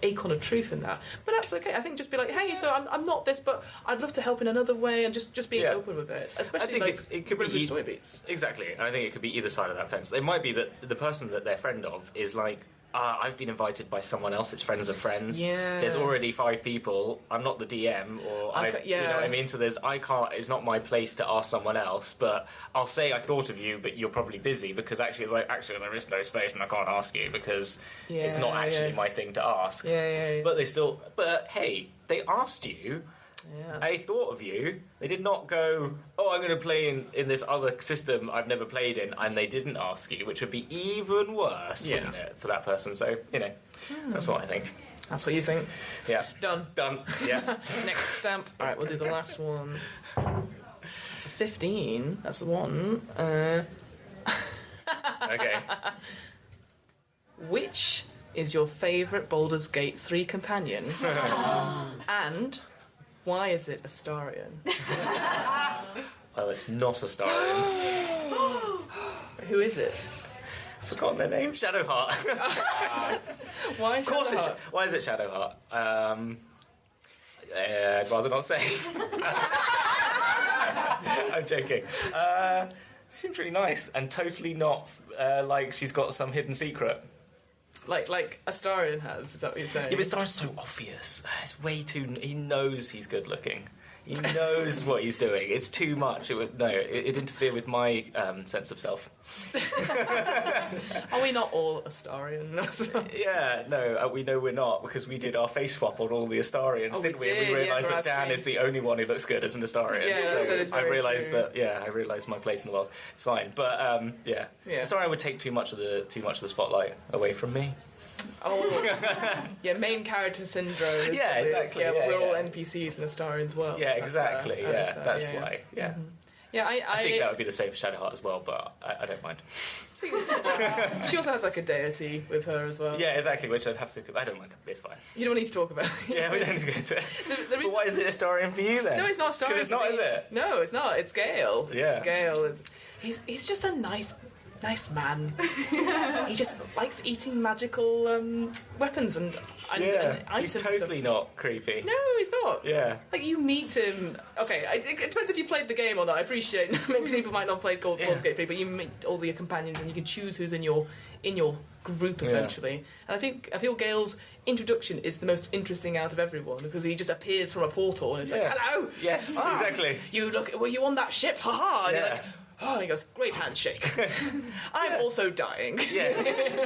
acorn of truth in that. But that's okay. I think just be like, hey, so I'm not this, but I'd love to help in another way, and just being open with it. Especially I think it could be story beats. Exactly, and I think it could be either side of that fence. It might be that the person that they're friend of is like, I've been invited by someone else. It's friends of friends. Yeah. There's already 5 people. I'm not the DM, or you know what I mean. So I can't. It's not my place to ask someone else. But I'll say I thought of you, but you're probably busy because actually there is no space and I can't ask you because it's not actually my thing to ask. Yeah. But hey, they asked you. Yeah. I thought of you. They did not go, oh, I'm going to play in this other system I've never played in, and they didn't ask you, which would be even worse, wouldn't it, for that person? So, that's what I think. That's what you think? Yeah. Done. Yeah. Next stamp. All right, we'll do the last one. That's a 15. That's the one. Okay. Which is your favourite Baldur's Gate 3 companion? And why is it Astarion? Well, it's not Astarion. Who is it? I've forgotten their name. Shadowheart. Why? Of course, why is it Shadowheart? I'd rather not say. I'm joking. Seems really nice and totally not like she's got some hidden secret. Like Astarion has, is that what you're saying? Yeah, but Astarion's so obvious. It's way too... He knows he's good looking. He knows what he's doing. It's too much. It'd interfere with my sense of self. Are we not all Astarion? Yeah, no, we know we're not, because we did our face swap on all the Astarions, didn't we? We realised that Dan is the only one who looks good as an Astarion. Yeah, so that is very I realised true. I realised my place in the world. It's fine, but Astarion would take too much of the spotlight away from me. Oh, yeah, main character syndrome. Yeah, exactly. Yeah, but we're all NPCs in Astarion's world. Yeah, exactly. That's why. Yeah. Mm-hmm. Yeah, I think that would be the same for Shadowheart as well, but I don't mind. She also has like a deity with her as well. Yeah, exactly, which I'd have to... I don't mind. It's fine. You don't need to talk about it. Yeah, we don't need to go into it. But why is it Astarion for you then? No, it's not Astarion. Because it's not, is it? No, it's not. It's Gale. Yeah. Gale. He's just a nice nice man. He just likes eating magical weapons and items. He's totally not creepy. No, he's not. Yeah. Like, you meet him... Okay, it depends if you played the game or not. I appreciate... Maybe people might not have played Baldur's Gate 3, but you meet all your companions and you can choose who's in your group, essentially. And I feel Gale's introduction is the most interesting out of everyone, because he just appears from a portal and it's like, hello! Yes, exactly. Were you on that ship? Ha-ha! And you're like, oh, and he goes, great handshake. I'm also dying. Yeah,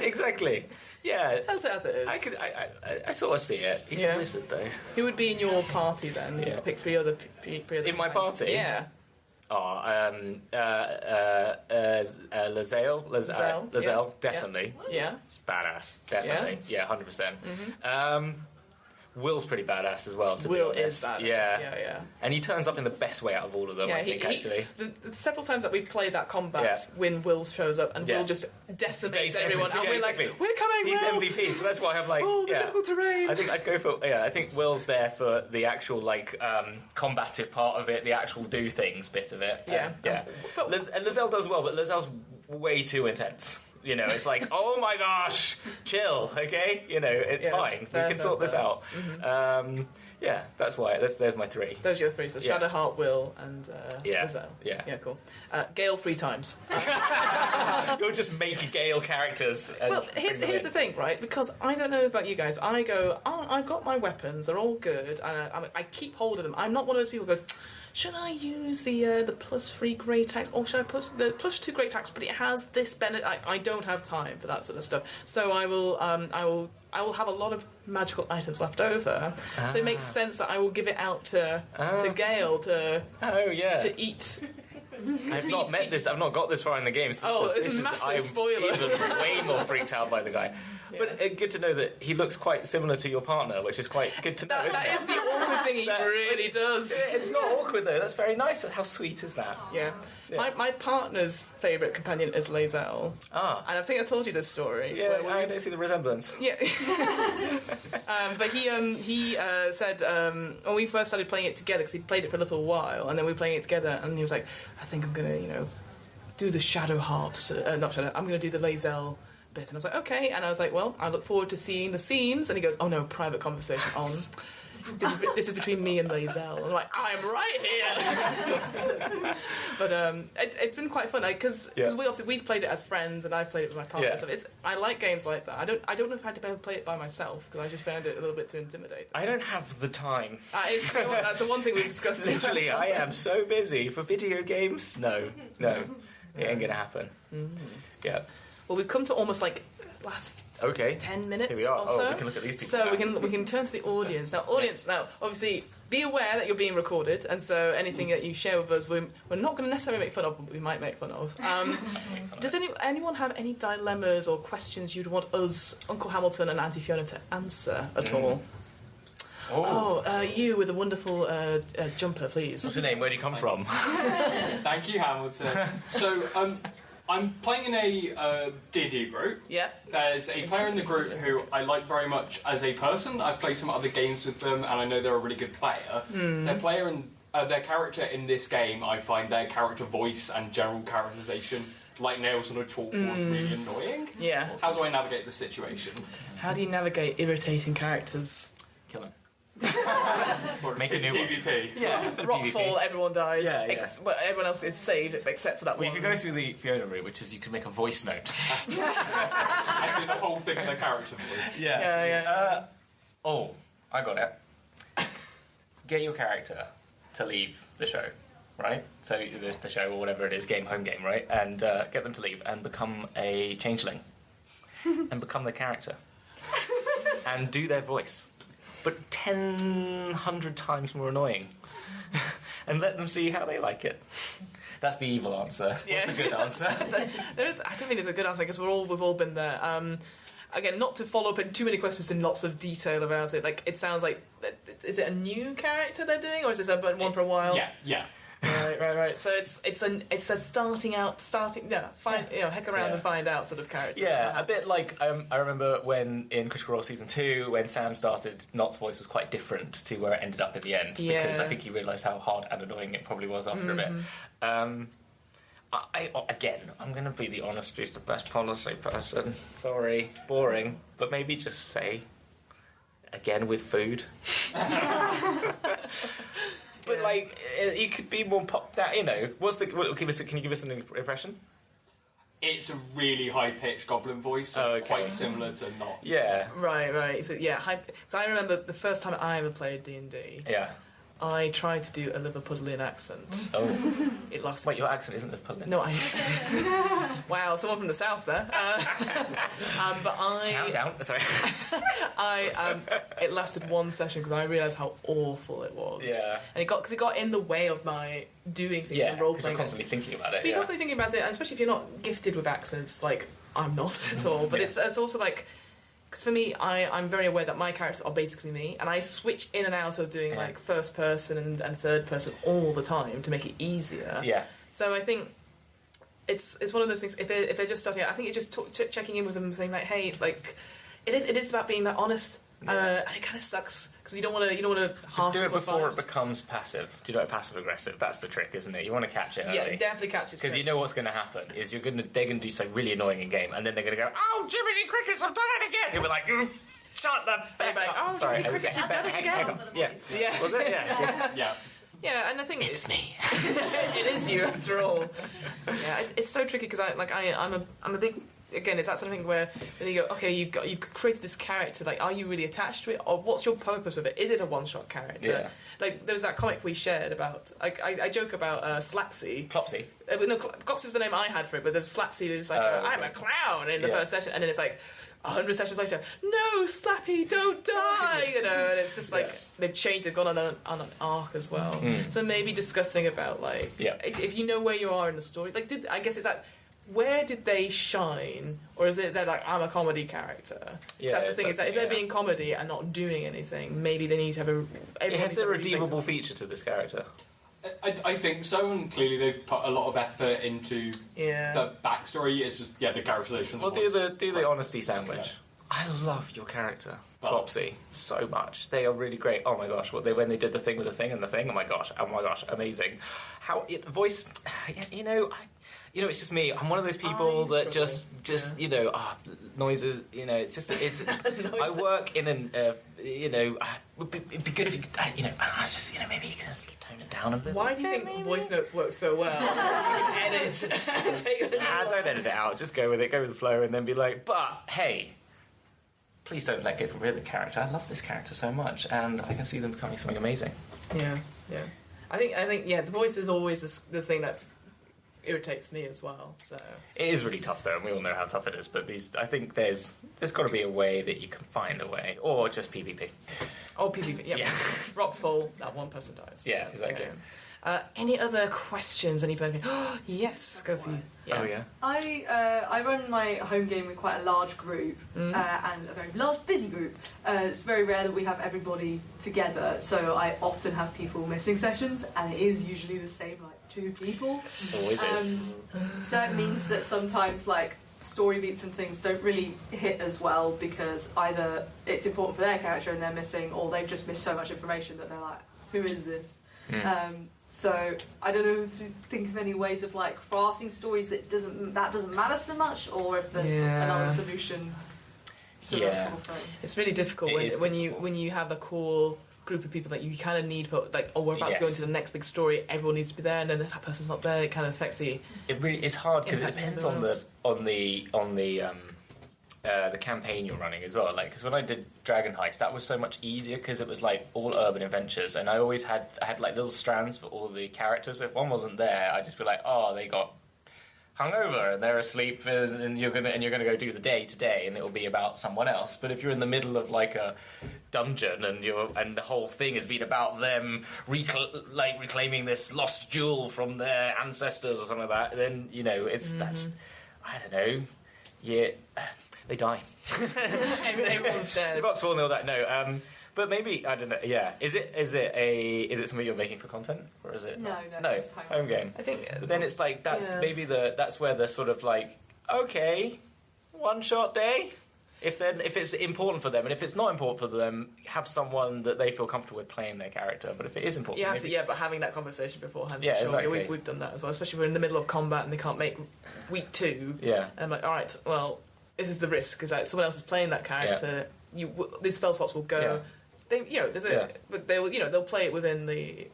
exactly. Yeah. That's as it is. I sort of see it. He's a wizard, though. Who would be in your party, then? Yeah. You'd pick three other in my party? Yeah. Oh, Lae'zel, definitely. Yeah. It's badass, definitely. Yeah, 100%. Will's pretty badass as well, to be honest. Will is badass, yeah. And he turns up in the best way out of all of them, I think, actually. The several times that we play that combat, when Will shows up, and Will just decimates everyone, and we're like, we're coming, He's Will! MVP, so that's why I'm like, the difficult terrain! I think I'd go for, I think Will's there for the actual, combative part of it, the actual do things bit of it. Yeah. And Lae'zel does well, but Lae'zel's way too intense. You know, it's like, oh my gosh, chill, okay? You know, it's fine. We can sort this out. Mm-hmm. That's why. There's my three. Those are your three. So Shadowheart, Will, and Lae'zel. Yeah, cool. Gale 3 times. You'll just make Gale characters. Well, here's the thing, right? Because I don't know about you guys. I go, I've got my weapons. They're all good. I keep hold of them. I'm not one of those people who goes, should I use the +3 great axe, or should I put the +2 great axe? But it has this benefit. I don't have time for that sort of stuff. So I will have a lot of magical items left over. So it makes sense that I will give it out to Gale to eat. I've not got this far in the game. So this is a massive spoiler. I'm even way more freaked out by the guy. Yeah. But good to know that he looks quite similar to your partner, which is quite good to know. That is the awkward thing he really does. It's not awkward though. That's very nice. How sweet is that? Yeah. My partner's favourite companion is Lae'zel. And I think I told you this story. Yeah, I don't see the resemblance. Yeah. But he said when we first started playing it together, because he played it for a little while, and then we were playing it together, and he was like, I think I'm going to, do the Shadowheart, not Shadow, I'm going to do the Lae'zel bit. And I was like, okay. And I was like, well, I look forward to seeing the scenes. And he goes, oh no, private conversation on. This is between me and Lae'zel. I'm like, I'm right here. But it's been quite fun because we've played it as friends, and I've played it with my partner. So I like games like that. I don't know if I'd be able to play it by myself, because I just found it a little bit too intimidating. I don't have the time. That's the one thing we've discussed. Literally, I am so busy for video games. No, it ain't gonna happen. Yeah. Well, we've come to almost last 10 minutes Here we are. or so. We can look at these people. So we can turn to the audience. Now, obviously, be aware that you're being recorded, and so anything that you share with us, we're not going to necessarily make fun of, but we might make fun of. Does anyone have any dilemmas or questions you'd want us, Uncle Hamilton and Auntie Fiona, to answer at all? You with a wonderful jumper, please. What's your name? Where do you come from? Thank you, Hamilton. So, I'm playing in a D&D group. Yeah. There's a player in the group who I like very much as a person. I've played some other games with them, and I know they're a really good player. Their character in this game, I find their character voice and general characterization like nails on a chalkboard really annoying. Yeah. How do I navigate the situation? How do you navigate irritating characters? Kill him. Make a new PvP. One. Yeah. Rocks fall, everyone dies. Yeah. Everyone else is saved except for that one. You could go through the Fiona route, which is you can make a voice note. I do the whole thing in their character voice. Yeah. I got it. Get your character to leave the show, right? So the show or whatever it is, home game, right? And get them to leave and become a changeling. And become the character. And do their voice. But 100 times more annoying. And let them see how they like it. That's the evil answer. Yeah. What's the good answer? I don't think there's a good answer, because we've all been there. Again, not to follow up in too many questions in lots of detail about it. It sounds like, is it a new character they're doing, or is this one for a while? Yeah. Right. So it's a heck around and find out sort of character. Yeah, perhaps. a bit like I remember when in Critical Role Season 2, when Sam started, Nott's voice was quite different to where it ended up at the end, because I think he realised how hard and annoying it probably was after a bit. I'm going to be the honest truth, the best policy person. Sorry, boring, but maybe just say again with food. But like, you could be more popped out. You know, can you give us an impression? It's a really high-pitched goblin voice, so quite similar to not. Yeah. Right. So so I remember the first time I ever played D&D. Yeah. I tried to do a Liverpudlian accent. Oh. It lasted. Wait, your accent isn't Liverpudlian? No, wow, someone from the south there. But Countdown. Sorry. It lasted one session because I realised how awful it was. Yeah. And it got in the way of my doing things and role because playing. you're constantly thinking about it. But you're constantly thinking about it, and especially if you're not gifted with accents, like I'm not at all. But it's also like. Because for me, I'm very aware that my characters are basically me, and I switch in and out of doing like first person and third person all the time to make it easier. Yeah. So I think it's one of those things. If they're just starting out, I think it's just checking in with them, and saying like, hey, like it is about being that honest. And it kind of sucks because you don't want to harsh do it before vibes. it becomes passive. Do it passive aggressive. That's the trick, isn't it? You want to catch it early. Yeah, definitely catch it. Because you know what's going to happen is they're going to do something really annoying in game, and then they're going to go, "Oh, Jiminy Crickets, I've done it again!" You'll be like, "Shut the fuck like, up!" "Oh, Sorry, Jiminy Crickets, you've done it again." Yeah. Was it? Yeah. Yeah. Yeah, and I think It's me. it is you after all. Yeah, it's so tricky because I'm a big. Again, it's that sort of thing where then you go, okay, you've created this character. Like, are you really attached to it, or what's your purpose with it? Is it a one-shot character? Yeah. Like, there was that comic we shared about. I joke about Slapsy. Klopsy. No, Klopsy was the name I had for it, but there's Slapsy who's like, I'm a clown in the first session, and then it's like 100 sessions later, no, Slappy, don't die, you know, and it's just like they've changed, they've gone on an arc as well. So maybe discussing about like if you know where you are in the story, like I guess it's that. Where did they shine, or is it they're like I'm a comedy character? Yeah, that's the thing is that if they're being comedy and not doing anything, maybe they need to have Has there a redeemable feature to this character? I think so, and clearly they've put a lot of effort into the backstory. It's just the characterization. Well, do the honesty sandwich. Yeah. I love your character, Klopsy, so much. They are really great. Oh my gosh, when they did the thing with the thing and the thing. Oh my gosh, amazing. Voice, you know. It's just me. I'm one of those people that just noises. You know, it's just I work in an. It'd be good if you could. I just maybe you can just tone it down a bit. Why do you think voice notes work so well? You can edit. Take them don't edit it out. Just go with it. Go with the flow, and then be like, but hey. Please don't let get rid of the character. I love this character so much, and I can see them becoming something amazing. Yeah. I think the voice is always the thing that irritates me as well. So it is really tough though, and we all know how tough it is. But I think there's got to be a way that you can find a way, or just PvP. Oh, PvP. Yeah. Rocks fall, that one person dies. Yeah, exactly. Okay. Any other questions? Anybody? Yes, go for you. Yeah. Oh yeah. I run my home game with quite a large group and a very large busy group. It's very rare that we have everybody together, so I often have people missing sessions, and it is usually the same 2 people. Always is. So it means that sometimes story beats and things don't really hit as well because either it's important for their character and they're missing, or they've just missed so much information that they're like, who is this? So I don't know if you think of any ways of crafting stories that doesn't matter so much, or if there's another solution to that sort of thing. It's really difficult when you have a core group of people that you kind of need for we're about to go into the next big story. Everyone needs to be there, and then if that person's not there, it kind of affects the. It really is hard because it depends on the campaign you're running as well. Because when I did Dragon Heist, that was so much easier because it was all urban adventures, and I always had little strands for all the characters. So if one wasn't there, I'd just be like, oh, they got hungover and they're asleep, and you're gonna go do the day today, and it'll be about someone else. But if you're in the middle of a dungeon and the whole thing has been about them reclaiming this lost jewel from their ancestors or something like that, then that's I don't know. Yeah. They die. Everyone's dead. Rocks fall nil that. No. But maybe I don't know. Yeah. Is it something you're making for content, or is it? No. It's just home game. I think. But then it's that's maybe that's where they're sort of okay, one shot day. If it's important for them, and if it's not important for them, have someone that they feel comfortable with playing their character. But if it is important, but having that conversation beforehand. Yeah, sure. exactly. We've done that as well, especially if we're in the middle of combat and they can't make week 2. Yeah. And I'm like, all right, well, this is the risk because someone else is playing that character. These spell slots will go. Yeah. But they'll play it within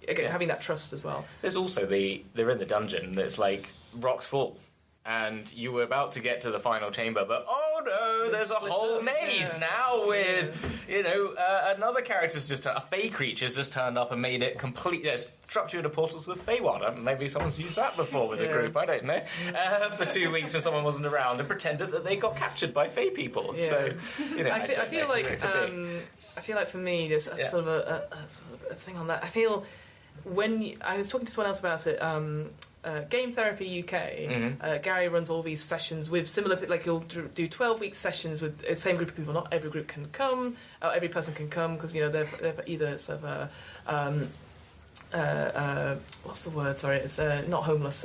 having that trust as well. There's also they're in the dungeon that's like rocks full. And you were about to get to the final chamber, but oh no, there's a whole maze now with, another character's a Fey creature's just turned up and made it complete. Struck you in a portal to the Feywild. Maybe someone's used that before with a group, I don't know. For 2 weeks when someone wasn't around and pretended that they got captured by Fey people. Yeah. So, I feel like for me, there's a sort of a thing on that. I feel when I was talking to someone else about it. Game Therapy UK, Gary runs all these sessions with similar, like he'll do 12-week sessions with the same group of people. Not every group can come, every person can come because they're either sort of what's the word? Sorry, it's not homeless,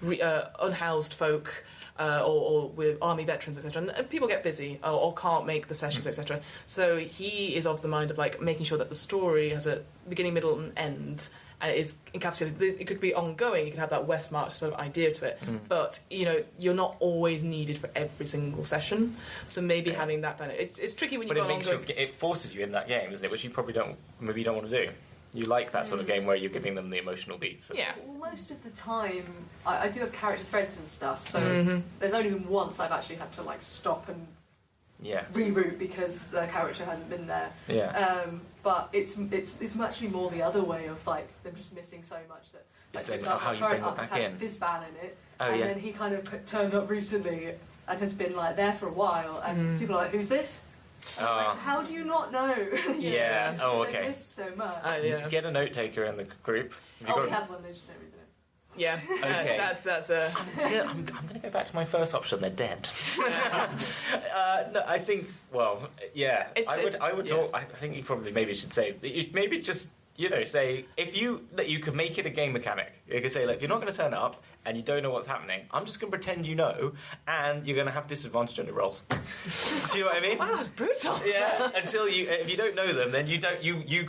unhoused folk. Or with army veterans, etc. And people get busy or can't make the sessions, etc. So he is of the mind of like making sure that the story has a beginning, middle, and end. And it is encapsulated. It could be ongoing. You can have that West March sort of idea to it, but you're not always needed for every single session. So maybe having that benefit. It's tricky when you go ongoing. It forces you in that game, doesn't it? Which you probably don't want to do. You like that sort of game where you're giving them the emotional beats. Yeah. Well, most of the time, I do have character threads and stuff, so there's only been once I've actually had to like stop and reroute because the character hasn't been there. Yeah. But it's actually more the other way of like them just missing so much that. Like, for example, how you bring them back in. Fizban in it, then he kind of turned up recently and has been like there for a while, and people are like, "Who's this?" Like, how do you not know? Yeah. Oh, okay. They missed so much. Get a note taker in the group. We have one. They just don't read the notes. Yeah. Okay. That's a. I'm going to go back to my first option. They're dead. No, I think. Well, yeah. I would talk. I think you probably maybe should say maybe just. Say if you could make it a game mechanic. You could say, like, if you're not going to turn up and you don't know what's happening, I'm just going to pretend you know, and you're going to have disadvantage on your rolls. Do you know what I mean? Wow, that's brutal. Yeah. If you don't know them, then you've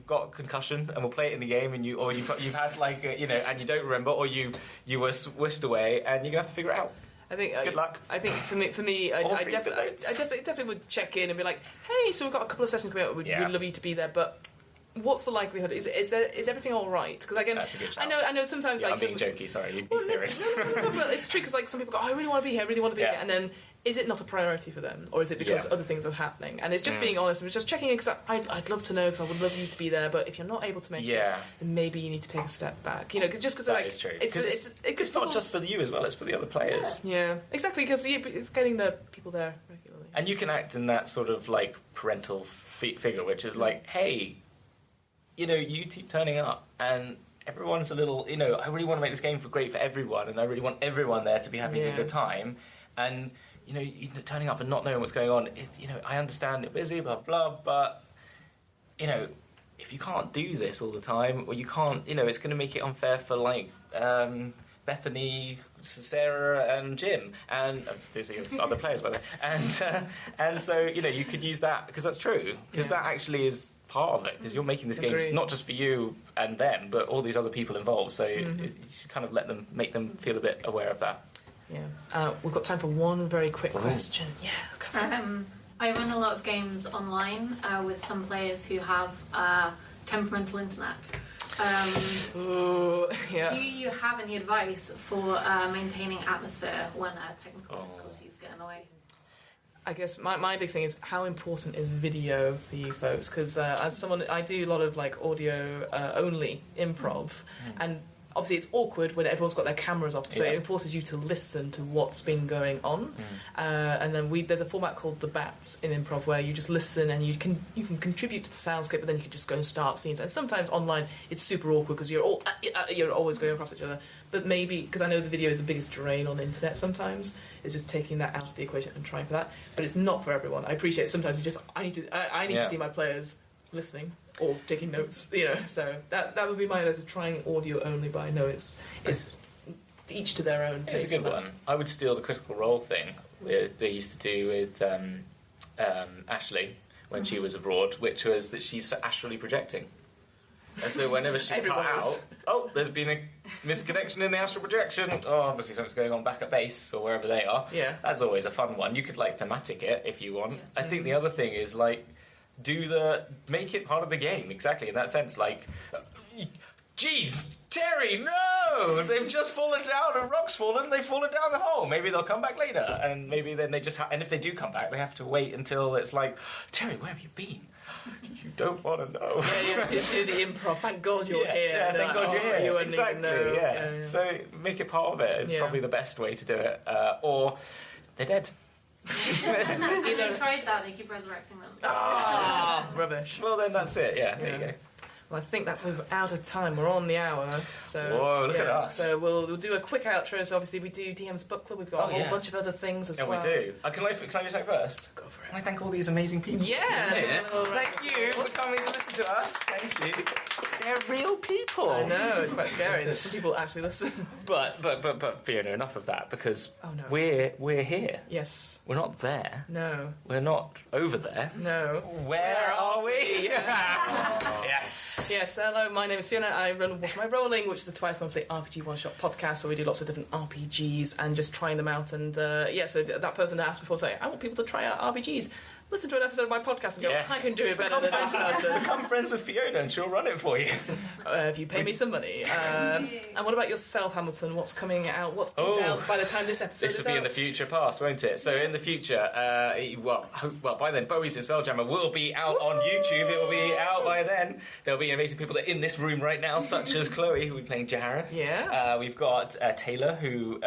got concussion, and we'll play it in the game, and you've had like and you don't remember, or you were whisked away, and you're gonna have to figure it out. I think. Good luck. I think for me, I definitely would check in and be like, hey, so we've got a couple of sessions coming up. We'd love you to be there, but. What's the likelihood? Is everything all right? Because again, that's a good shout. I know sometimes I'm being jokey. Sorry, you'd be serious. No, but it's true because like some people go, oh, I really want to be here, and then is it not a priority for them, or is it because other things are happening? And it's just being honest and just checking in because I'd love to know because I would love you to be there, but if you're not able to make it, then maybe you need to take a step back. Because that is true. It's not just for you as well; it's for the other players. Yeah, exactly. Because it's getting the people there regularly, and you can act in that sort of like parental figure, which is like, hey. You keep turning up, and everyone's a little. I really want to make this game great for everyone, and I really want everyone there to be having a good time. And turning up and not knowing what's going on. I understand you're busy, blah blah, but if you can't do this all the time, or you can't, it's going to make it unfair for like Bethany, Sarah, and Jim, and those are your other players, by the way. And so you could use that because that's true because that actually is. Part of it because you're making this game not just for you and them, but all these other people involved. So you should kind of make them feel a bit aware of that. Yeah, we've got time for one very quick question. Yeah, go for it. I run a lot of games online with some players who have temperamental internet. Do you have any advice for maintaining atmosphere when technical difficulties get in the way? I guess my big thing is how important is video for you folks? Because as someone, I do a lot of like audio only improv, and obviously it's awkward when everyone's got their cameras off, so it forces you to listen to what's been going on. And then there's a format called the Bats in improv where you just listen and you can contribute to the soundscape, but then you can just go and start scenes. And sometimes online it's super awkward because you're always going across each other. But maybe because I know the video is the biggest drain on the internet. Sometimes it's just taking that out of the equation and trying for that. But it's not for everyone. I appreciate sometimes I need to see my players listening or taking notes, so that would be my advice, is trying audio only, but I know it's each to their own taste. It's a good one. I would steal the Critical Role thing they used to do with Ashley when she was abroad, which was that she's astrally projecting. And so whenever she cut out, oh, there's been a misconnection in the astral projection. Oh, obviously something's going on back at base or wherever they are. Yeah. That's always a fun one. You could, like, thematic it if you want. Yeah. I think the other thing is, like, make it part of the game, exactly, in that sense. Like, geez, Terry, no! They've just fallen down, a rock's fallen, they've fallen down the hole. Maybe they'll come back later. And maybe then they just... and if they do come back, they have to wait until it's like, Terry, where have you been? You don't want to know. Yeah, you have to do the improv. Thank God you're here. Yeah, thank God you're here. You wouldn't Exactly, even know. yeah. So make it part of it. It's probably the best way to do it. Or they're dead. If they tried that, they keep resurrecting them. Ah, rubbish. Well, then that's it. Yeah, there you go. Well, I think that we're out of time. We're on the hour. So, Whoa, look at us. So we'll do a quick outro. So obviously we do DM's Book Club. We've got a whole bunch of other things as well. We do. Can I do something first? Go for it. Can I thank all these amazing people? Yeah. Thank you for coming to listen to us. Thank you. They're real people. I know, it's quite scary that some people actually listen. But Fiona, enough of that, because no. we're here. Yes. We're not there. No. We're not over there. No. Where are we? Yes. Yes, hello, my name is Fiona. I run What Am I Rolling, which is a twice monthly RPG one-shot podcast where we do lots of different RPGs and just trying them out. And so that person asked before saying, I want people to try out RPGs. Listen to an episode of my podcast and go, I can do it better than this person. Become friends with Fiona and she'll run it for you. If you pay me some money. And what about yourself, Hamilton? What's coming out? What's out by the time this episode This is will be out? in the future past, won't it? So in the future, by then, Bowie's and Spelljammer will be out on YouTube. It will be out by then. There'll be amazing people that are in this room right now, such as Chloe, who will be playing Jareth. Yeah. We've got Taylor, who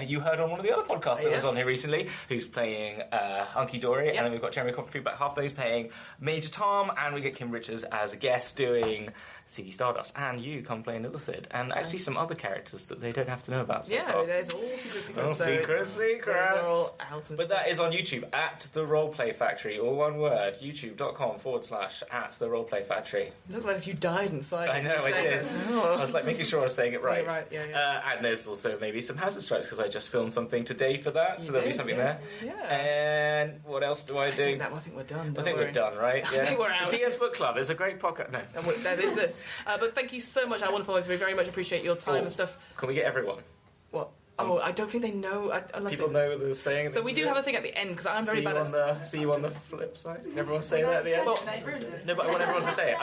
you heard on one of the other podcasts that was on here recently, who's playing Hunky Dory. And then we've got Jeremy Copperfield, about half those, playing Major Tom. And we get Kim Richards as a guest doing CD Stardust. And you come playing Illithid. And actually some other characters that they don't have to know about so far. It's all secrets. All secrets. Those are all out and But that is on YouTube, at The Roleplay Factory, all one word, youtube.com/at The Roleplay Factory. It looked like you died inside. I know, I did. I was like making sure I was saying it right. Right, yeah. And there's also maybe some Hazard Stripes, because I just filmed something today for that, so there'll be something there. Yeah. And what else do I do? I think we're done. I think we're done, right? I think we're out. The DM's Book Club is a great podcast. No. That is this. But thank you so much, our wonderful listeners. We very much appreciate your time and stuff. Can we get everyone? What? Oh, I don't think they know. Unless People know what they're saying. So we do have a thing at the end, because I'm very bad at... See you on the flip side. Everyone say that at the end. No, but I want everyone to say it.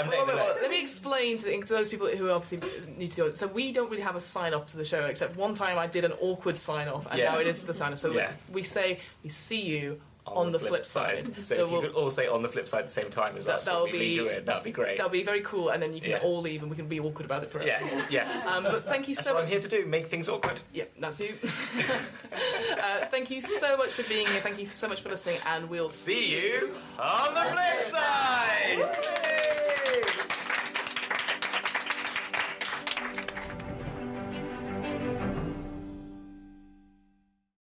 Let me explain to those people who are obviously new to the audience. So we don't really have a sign-off to the show, except one time I did an awkward sign-off, and now it is the sign-off. So we say, we see you on the flip side. So if you could all say on the flip side at the same time as us, that'll be great. That'll be very cool, and then you can all leave and we can be awkward about it forever. Yes. But thank you so much. That's what I'm here to do, make things awkward. Yeah, that's you. Thank you so much for being here. Thank you so much for listening, and we'll see you on the flip side!